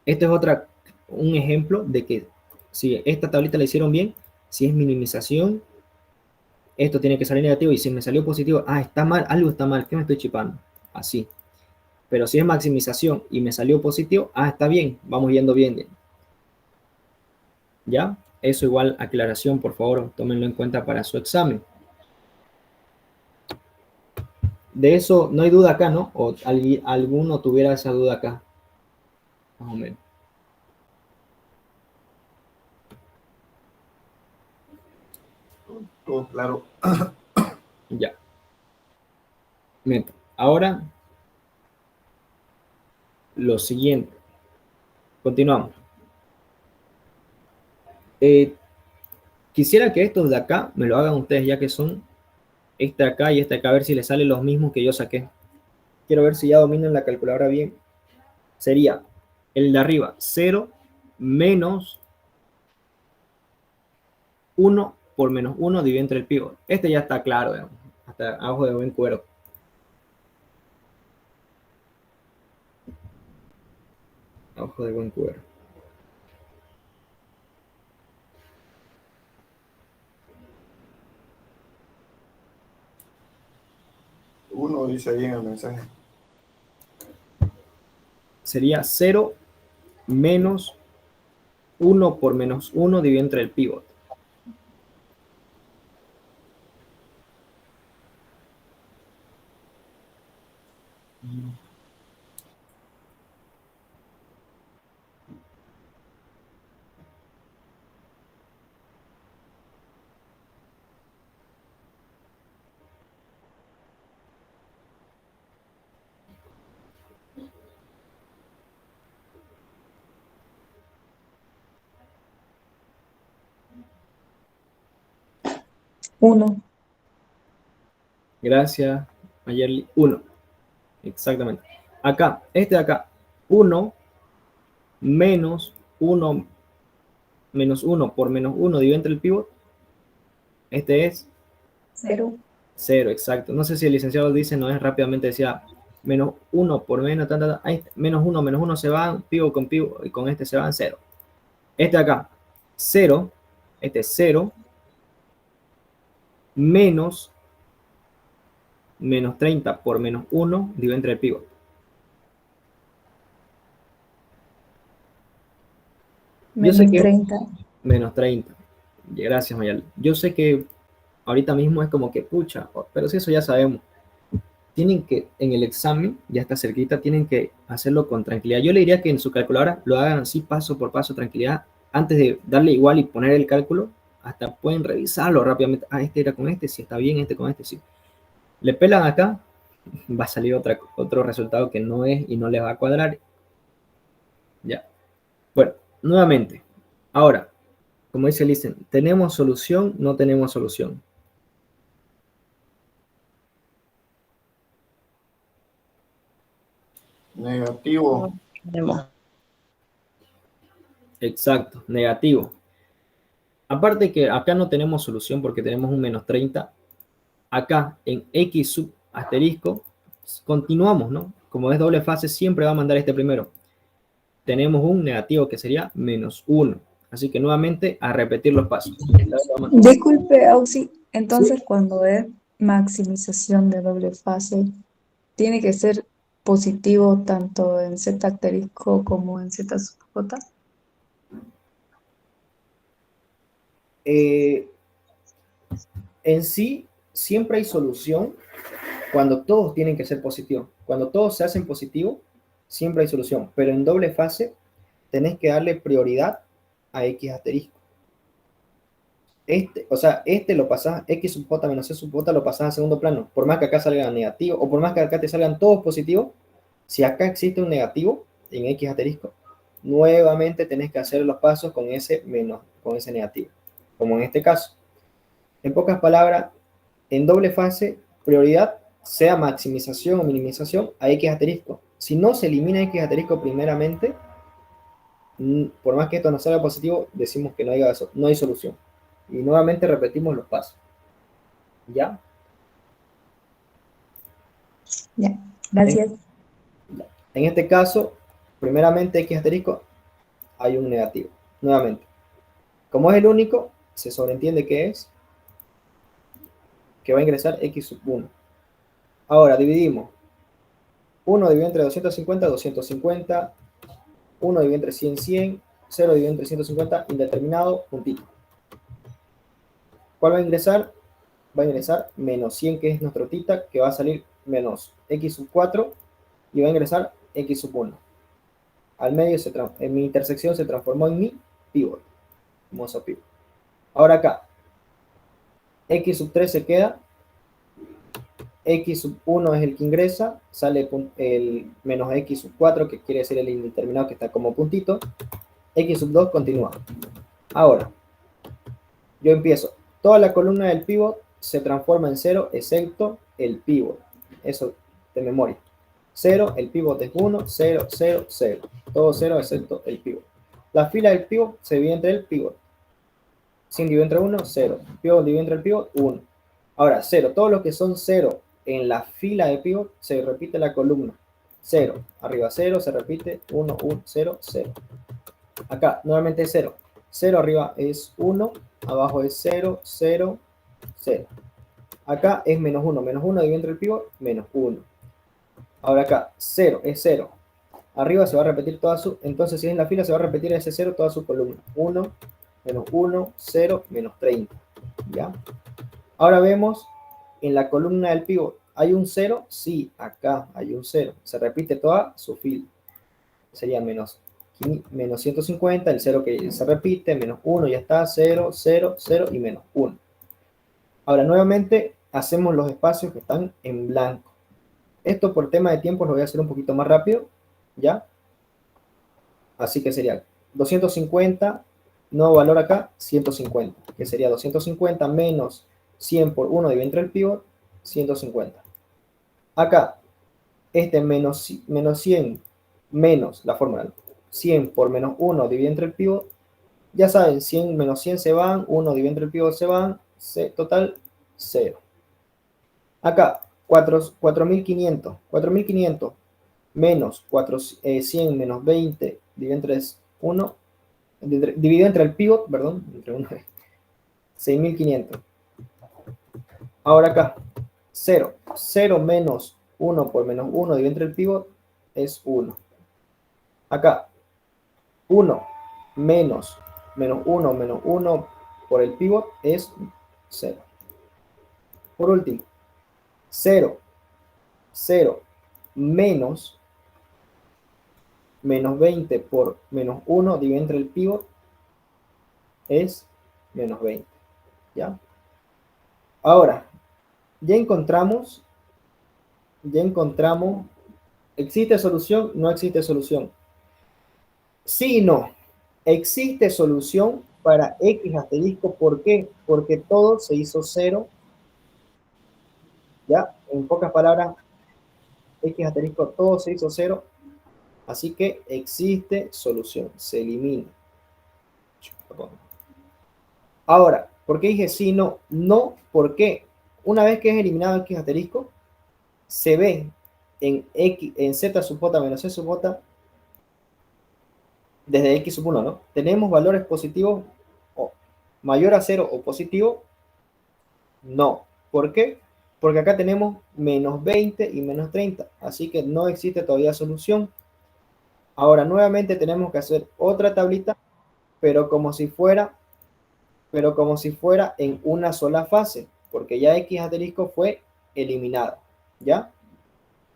Esto es un ejemplo de que si esta tablita la hicieron bien, si es minimización, esto tiene que salir negativo, y si me salió positivo, está mal, algo está mal, ¿qué me estoy chipando? Así. Pero si es maximización y me salió positivo, está bien, vamos yendo bien. ¿Ya? Eso igual, aclaración, por favor, tómenlo en cuenta para su examen. De eso no hay duda acá, ¿no? O alguno tuviera esa duda acá. Más o menos. Todo claro. Ya. Bien. Ahora, lo siguiente. Continuamos. Quisiera que estos de acá me lo hagan ustedes, ya que son este acá y este acá, a ver si les salen los mismos que yo saqué. Quiero ver si ya dominan la calculadora bien. Sería el de arriba, 0 menos 1 por menos 1 dividido entre el pivot. Este ya está claro, digamos, hasta abajo de buen cuero. Abajo de buen cuero. Uno dice ahí en el mensaje. Sería 0 menos 1 por menos 1 dividido entre el pivot. Uno. Gracias, Mayerly. 1. Exactamente. Acá, este de acá, 1 menos 1 menos 1 por menos 1 dividido entre el pivot. Este es 0. 0, exacto. No sé si el licenciado dice, no es rápidamente, decía, menos 1 por menos, ahí, menos 1 se van, pivot con pivot, y con este se van 0. Este acá, 0, este es 0, menos 30 por menos 1, dividido entre el pivot. Yo sé Menos que 30. menos 30. Gracias, Mayal. Yo sé que ahorita mismo es como que pucha, pero si eso ya sabemos. Tienen que, en el examen, ya está cerquita, tienen que hacerlo con tranquilidad. Yo le diría que en su calculadora lo hagan así, paso por paso, tranquilidad. Antes de darle igual y poner el cálculo, hasta pueden revisarlo rápidamente. Ah, este era con este, si está bien, este con este, sí. Le pelan acá, va a salir otro resultado que no es y no les va a cuadrar. Ya. Bueno, nuevamente. Ahora, como dice Listen, ¿tenemos solución? No tenemos solución. Negativo. Exacto, negativo. Aparte que acá no tenemos solución porque tenemos un menos 30. Acá en X sub asterisco, continuamos, ¿no? Como es doble fase, siempre va a mandar este primero. Tenemos un negativo que sería menos 1. Así que nuevamente a repetir los pasos. Disculpe, Auxi, Sí, entonces cuando es maximización de doble fase, ¿tiene que ser positivo tanto en Z asterisco como en Z sub J? en sí, siempre hay solución cuando todos tienen que ser positivos. Cuando todos se hacen positivos, siempre hay solución. Pero en doble fase, tenés que darle prioridad a X asterisco. Este lo pasás, X sub J menos C sub J lo pasás a segundo plano. Por más que acá salga negativo, o por más que acá te salgan todos positivos, si acá existe un negativo en X asterisco, nuevamente tenés que hacer los pasos con ese menos, con ese negativo. Como en este caso. En pocas palabras, en doble fase, prioridad sea maximización o minimización a X asterisco. Si no se elimina X asterisco primeramente, por más que esto no salga positivo, decimos que no hay solución. Y nuevamente repetimos los pasos. ¿Ya? Ya, En, gracias. en este caso, primeramente X asterisco, hay un negativo. Nuevamente. Como es el único, se sobreentiende que va a ingresar X sub 1. Ahora, dividimos. 1 dividido entre 250, 250. 1 dividido entre 100, 100. 0 dividido entre 150, indeterminado, puntito. ¿Cuál va a ingresar? Va a ingresar menos 100, que es nuestro tita, que va a salir menos X sub 4, y va a ingresar X sub 1. Al medio, en mi intersección se transformó en mi pivot. Famoso pivot. Ahora acá, X sub 3 se queda, X sub 1 es el que ingresa, sale el menos X sub 4, que quiere decir el indeterminado que está como puntito, X sub 2 continúa. Ahora, yo empiezo, toda la columna del pivot se transforma en 0, excepto el pivot. Eso de memoria. 0, el pivot es 1, 0, 0, 0. Todo 0 excepto el pivot. La fila del pivot se divide entre el pivot. 100 dividido entre 1, 0. Pivot dividido entre el pivot, 1. Ahora, 0. Todos los que son 0 en la fila de pivot, se repite la columna. 0. Arriba 0, se repite 1, 1, 0, 0. Acá, nuevamente 0. 0 arriba es 1, abajo es 0, 0, 0. Acá es menos 1. Menos 1 dividido entre el pivot, menos 1. Ahora acá, 0 es 0. Arriba se va a repetir toda su... Entonces, si es en la fila, se va a repetir ese 0 toda su columna. 1, menos 1, 0, menos 30. ¿Ya? Ahora vemos en la columna del pivot. ¿Hay un 0? Sí, acá hay un 0. Se repite toda su fila. Sería menos 150, el 0 que se repite, menos 1, ya está, 0, 0, 0 y menos 1. Ahora, nuevamente, hacemos los espacios que están en blanco. Esto por tema de tiempo lo voy a hacer un poquito más rápido, ¿ya? Así que sería 250, nuevo valor acá, 150, que sería 250 menos 100 por 1 dividido entre el pivot, 150. Acá, este menos 100 menos la fórmula, 100 por menos 1 dividido entre el pivot, ya saben, 100 menos 100 se van, 1 dividido entre el pivot se van, total 0. Acá, 4.500. 4.500 menos 100 menos 20 dividido entre 1, dividido entre el pivot, perdón, entre 1, 6.500. Ahora acá, 0. 0 menos 1 por menos 1 dividido entre el pivot es 1. Acá, 1 menos 1 menos 1 por el pivot es 0. Por último, 0, 0 menos 20 por menos 1 dividido entre el pivot es menos 20. ¿Ya? Ahora, ya encontramos, ¿existe solución? No existe solución. Sí y no. Existe solución para X asterisco. ¿Por qué? Porque todo se hizo 0. ¿Ya? En pocas palabras, X asterisco, todo se hizo 0. Así que existe solución. Se elimina. Ahora, ¿por qué dije sí, no? No, porque una vez que es eliminado X asterisco, se ve en Z sub j menos C sub j desde X sub 1, ¿no? Tenemos valores positivos o mayor a 0 o positivo. No. ¿Por qué? Porque acá tenemos menos 20 y menos 30. Así que no existe todavía solución. Ahora nuevamente tenemos que hacer otra tablita, pero como si fuera en una sola fase, porque ya X asterisco fue eliminado. ¿Ya?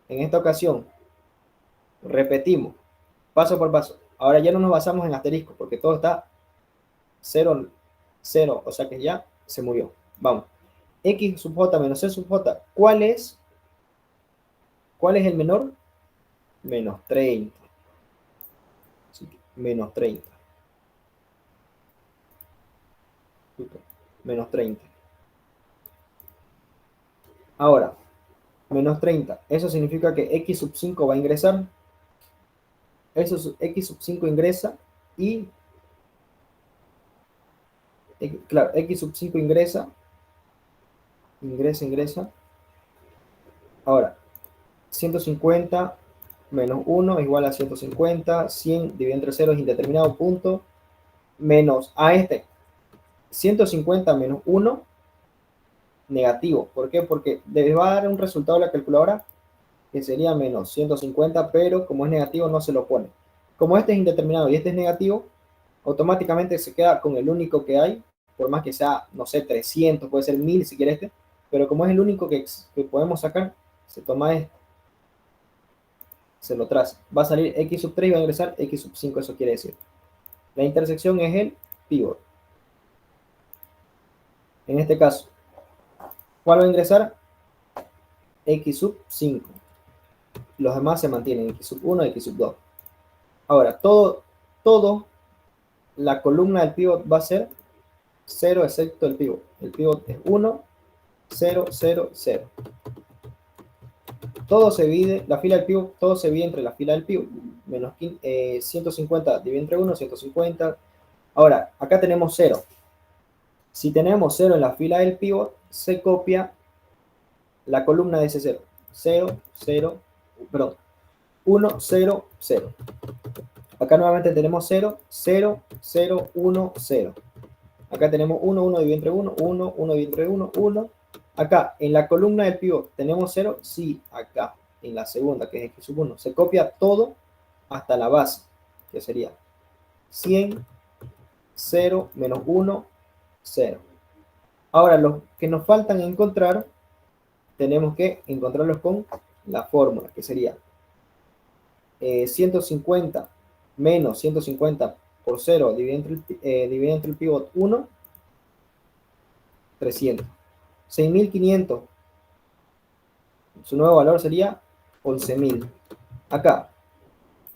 En esta ocasión, repetimos, paso por paso. Ahora ya no nos basamos en asterisco, porque todo está 0, 0, o sea que ya se murió. Vamos. X sub j menos C sub j, ¿cuál es el menor? Menos 30. Así que menos 30. Menos 30. Ahora, menos 30. Eso significa que X sub 5 va a ingresar. X sub 5 ingresa y... Claro, X sub 5 ingresa. Ingresa. Ahora, 150 menos 1 es igual a 150. 100 dividido entre 0 es indeterminado, punto. Menos a 150 menos 1, negativo. ¿Por qué? Porque les va a dar un resultado a la calculadora que sería menos 150, pero como es negativo no se lo pone. Como este es indeterminado y este es negativo, automáticamente se queda con el único que hay, por más que sea, no sé, 300, puede ser 1000 si quiere este, pero como es el único que podemos sacar, se toma este, se lo traza. Va a salir X sub 3 y va a ingresar X sub 5, eso quiere decir. La intersección es el pivot. En este caso, ¿cuál va a ingresar? X sub 5. Los demás se mantienen, X sub 1 y X sub 2. Ahora, todo, la columna del pivot va a ser 0 excepto el pivot. El pivot es 1, 0, 0, 0. Todo se divide, la fila del pivot, todo se divide entre la fila del pivot. Menos 150 dividido entre 1, 150. Ahora, acá tenemos 0. Si tenemos 0 en la fila del pivot, se copia la columna de ese 0. 0, 0, perdón. 1, 0, 0. Acá nuevamente tenemos 0, 0, 0, 1, 0. Acá tenemos 1, 1 dividido entre 1, 1, 1 dividido entre 1, 1. Acá, en la columna del pivot, ¿tenemos 0? Sí, acá, en la segunda, que es X sub 1. Se copia todo hasta la base, que sería 100, 0, menos 1, 0. Ahora, los que nos faltan encontrar, tenemos que encontrarlos con la fórmula, que sería 150 menos 150 por 0 dividido entre el pivot 1, 300. 6.500, su nuevo valor sería 11.000. Acá,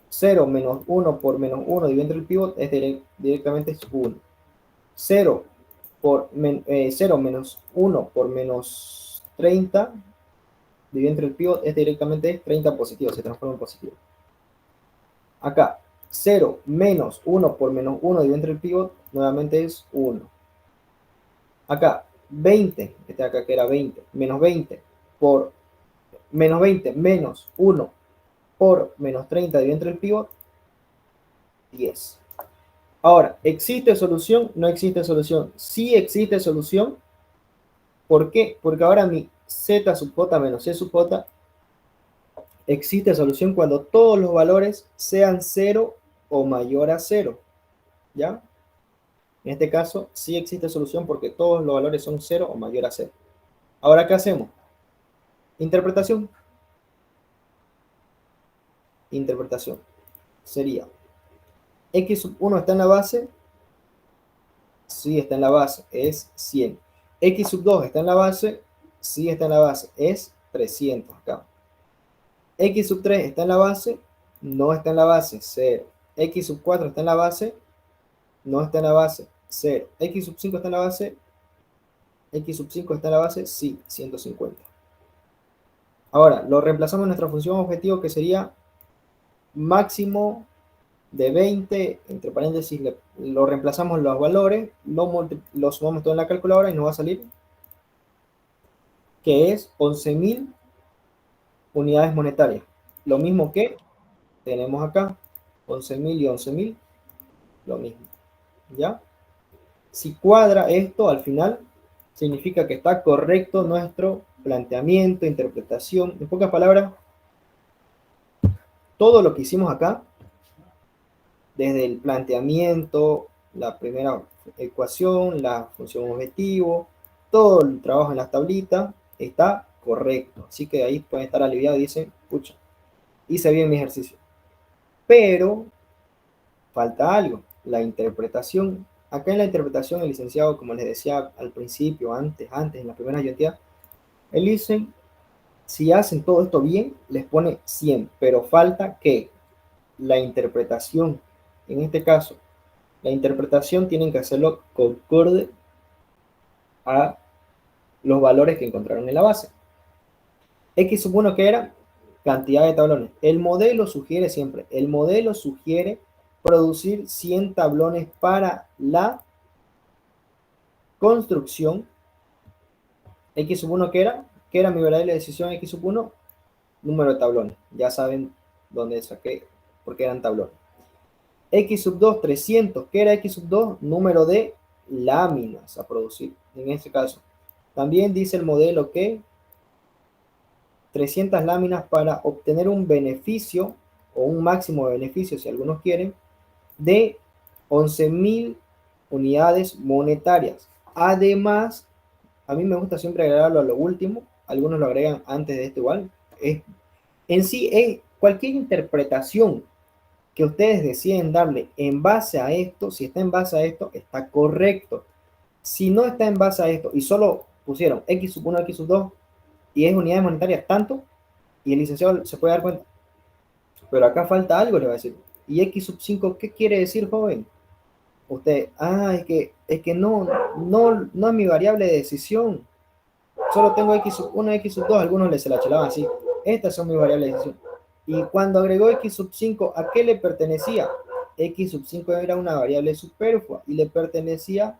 0 menos 1 por menos 1 dividido entre el pivot es directamente 1. 0 menos 1 por menos 30 dividido entre el pivot es directamente 30 positivo, se transforma en positivo. Acá, 0 menos 1 por menos 1 dividido entre el pivot nuevamente es 1. Acá, 20, este de acá que era 20, menos 20 por menos 20 menos 1 por menos 30 dividido entre el pivot, 10. Ahora, ¿existe solución? No existe solución. Sí existe solución. ¿Por qué? Porque ahora mi z sub j menos c sub j existe solución cuando todos los valores sean 0 o mayor a 0. ¿Ya? En este caso, sí existe solución porque todos los valores son 0 o mayor a 0. Ahora, ¿qué hacemos? Interpretación. Interpretación. Sería, x sub 1 está en la base. Sí está en la base, es 100. X sub 2 está en la base. Sí está en la base, es 300 acá. X sub 3 está en la base. No está en la base, 0. X sub 4 está en la base. No está en la base, 0. X sub 5 está en la base. X sub 5 está en la base, sí, 150. Ahora, lo reemplazamos en nuestra función objetivo que sería máximo de 20, entre paréntesis, lo reemplazamos los valores, lo sumamos todo en la calculadora y nos va a salir que es 11.000 unidades monetarias. Lo mismo que tenemos acá, 11.000 y 11.000, lo mismo. ¿Ya? Si cuadra esto al final, significa que está correcto nuestro planteamiento, interpretación. En pocas palabras, todo lo que hicimos acá, desde el planteamiento, la primera ecuación, la función objetivo, todo el trabajo en las tablitas, está correcto. Así que ahí pueden estar aliviados y dicen, pucha, hice bien mi ejercicio. Pero falta algo, la interpretación. Acá en la interpretación, el licenciado, como les decía al principio, antes, en la primera ayuntía, él dice, si hacen todo esto bien, les pone 100, pero falta que la interpretación, en este caso, la interpretación tienen que hacerlo concorde a los valores que encontraron en la base. X sub 1 que era cantidad de tablones. El modelo sugiere siempre, el modelo sugiere producir 100 tablones para la construcción. X sub 1 que era mi variable de decisión X sub 1, número de tablones. Ya saben dónde saqué, porque eran tablones. X sub 2, 300, ¿qué era X sub 2? Número de láminas a producir, en este caso. También dice el modelo que 300 láminas para obtener un beneficio, o un máximo de beneficio, si algunos quieren, de 11.000 unidades monetarias. Además, a mí me gusta siempre agregarlo a lo último, algunos lo agregan antes de esto igual. En sí, es cualquier interpretación que ustedes deciden darle en base a esto, si está en base a esto, está correcto. Si no está en base a esto y solo pusieron X sub 1, X sub 2 y es unidades monetarias tanto, y el licenciado se puede dar cuenta, pero acá falta algo, le va a decir. ¿Y X sub 5 qué quiere decir, joven? Usted, es que no es mi variable de decisión. Solo tengo X sub 1, X sub 2, algunos se la chelaban así. Estas son mis variables de decisión. Y cuando agregó X sub 5, ¿a qué le pertenecía? X sub 5 era una variable superflua y le pertenecía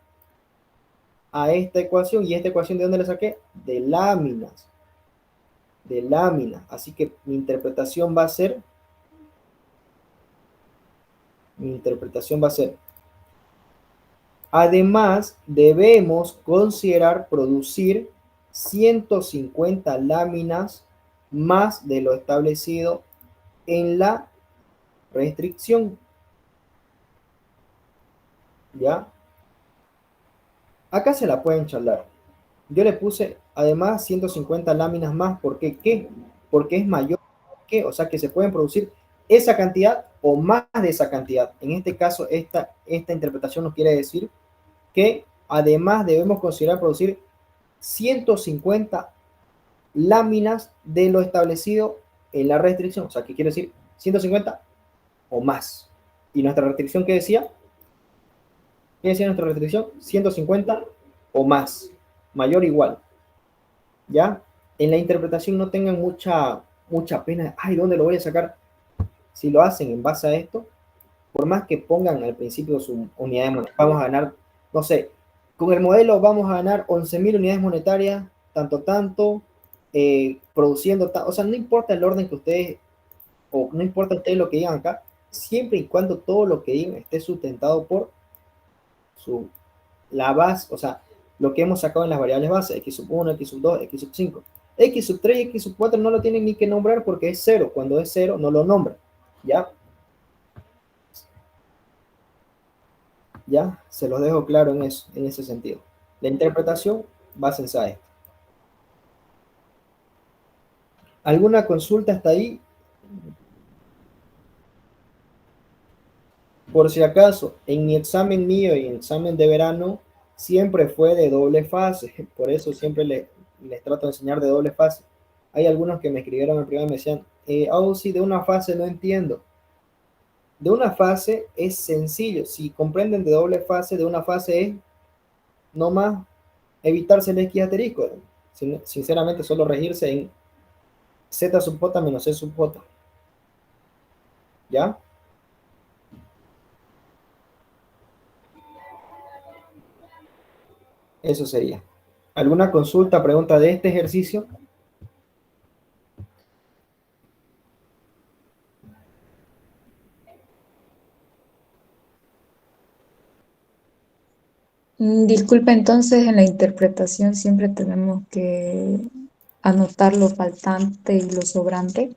a esta ecuación. ¿Y esta ecuación de dónde la saqué? De láminas. De láminas. Así que mi interpretación va a ser, además, debemos considerar producir 150 láminas más de lo establecido en la restricción. ¿Ya? Acá se la pueden charlar. Yo le puse, además, 150 láminas más. ¿Por qué? ¿Qué? Porque es mayor que, o sea, que se pueden producir esa cantidad o más de esa cantidad. En este caso, esta interpretación nos quiere decir que además debemos considerar producir 150 láminas de lo establecido en la restricción. O sea, ¿qué quiere decir? 150 o más. ¿Y nuestra restricción qué decía? ¿Qué decía nuestra restricción? 150 o más. Mayor o igual. ¿Ya? En la interpretación no tengan mucha pena. Ay, ¿dónde lo voy a sacar? Si lo hacen en base a esto, por más que pongan al principio su unidad de moneda, vamos a ganar, no sé, con el modelo vamos a ganar 11.000 unidades monetarias, tanto, produciendo, o sea, no importa el orden que ustedes, o no importa ustedes lo que digan acá, siempre y cuando todo lo que digan esté sustentado por la base, o sea, lo que hemos sacado en las variables bases, x sub 1, x sub 2, x sub 5. X sub 3 y x sub 4 no lo tienen ni que nombrar porque es 0. Cuando es 0 no lo nombran. ¿Ya? ¿Ya? Se los dejo claro en eso, en ese sentido. La interpretación, básense a esto. ¿Alguna consulta hasta ahí? Por si acaso, en mi examen mío y en examen de verano, siempre fue de doble fase. Por eso siempre les trato de enseñar de doble fase. Hay algunos que me escribieron en privado y me decían, oh, sí, de una fase no entiendo. De una fase es sencillo. Si comprenden de doble fase, de una fase es nomás evitarse el X asterisco. Sinceramente, solo regirse en Z sub j menos C sub j. ¿Ya? Eso sería. ¿Alguna consulta, pregunta de este ejercicio? Disculpe, entonces en la interpretación siempre tenemos que anotar lo faltante y lo sobrante,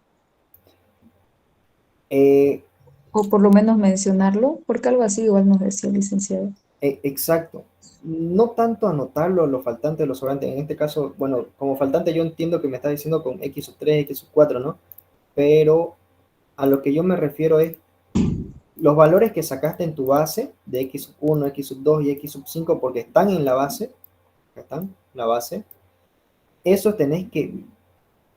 o por lo menos mencionarlo, porque algo así igual nos decía el licenciado. Exacto. No tanto anotarlo, lo faltante, lo sobrante. En este caso, bueno, como faltante yo entiendo que me estás diciendo con x sub 3, x sub 4, ¿no? Pero a lo que yo me refiero es los valores que sacaste en tu base de x sub 1, x sub 2 y x sub 5 porque están en la base, están en la base, eso tenés que,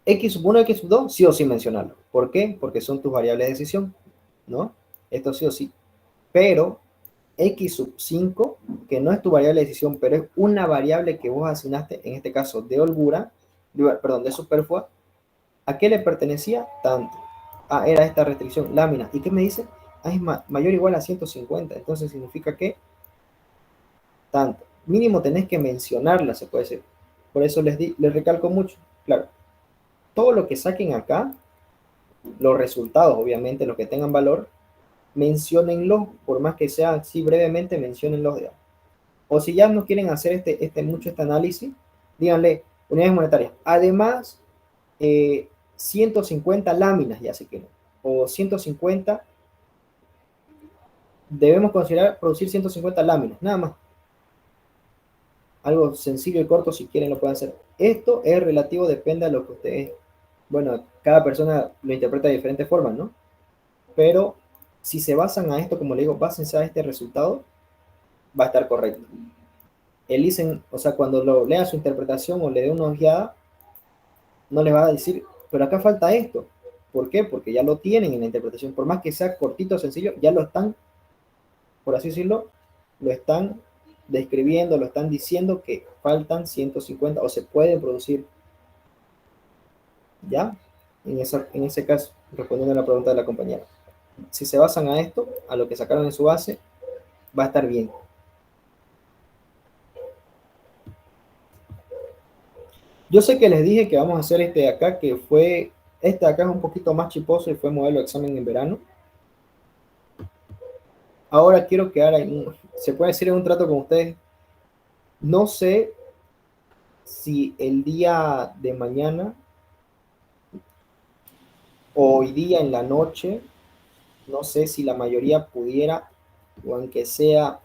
x sub 1, x sub 2, sí o sí mencionarlo. ¿Por qué? Porque son tus variables de decisión, ¿no? Esto sí o sí. Pero x sub 5, que no es tu variable de decisión, pero es una variable que vos asignaste, en este caso de holgura, perdón, de superflua, ¿a qué le pertenecía? Tanto. Ah, era esta restricción, lámina. ¿Y qué me dice? Ah, es mayor o igual a 150. Entonces significa que tanto. Mínimo tenés que mencionarla, se puede decir. Por eso les recalco mucho. Claro, todo lo que saquen acá, los resultados, obviamente, los que tengan valor, menciónenlos, por más que sea así brevemente, menciónenlos, digamos. O si ya no quieren hacer mucho este análisis, díganle unidades monetarias. Además, 150 láminas, ya sé que no. O 150, debemos considerar producir 150 láminas, nada más. Algo sencillo y corto, si quieren lo pueden hacer. Esto es relativo, depende de lo que ustedes, bueno, cada persona lo interpreta de diferentes formas, ¿no? Pero si se basan a esto, como le digo, básense a este resultado, va a estar correcto. El o sea, cuando lo lea su interpretación o le dé una ojeada, no les va a decir, pero acá falta esto. ¿Por qué? Porque ya lo tienen en la interpretación. Por más que sea cortito o sencillo, ya lo están, por así decirlo, lo están describiendo, lo están diciendo que faltan 150 o se pueden producir. ¿Ya? En ese caso, respondiendo a la pregunta de la compañera. Si se basan a esto, a lo que sacaron en su base, va a estar bien. Yo sé que les dije que vamos a hacer este de acá, que fue, este de acá es un poquito más chiposo y fue modelo de examen en verano. Ahora quiero quedar ahí, se puede decir en un trato con ustedes. No sé si el día de mañana o hoy día en la noche, no sé si la mayoría pudiera, o aunque sea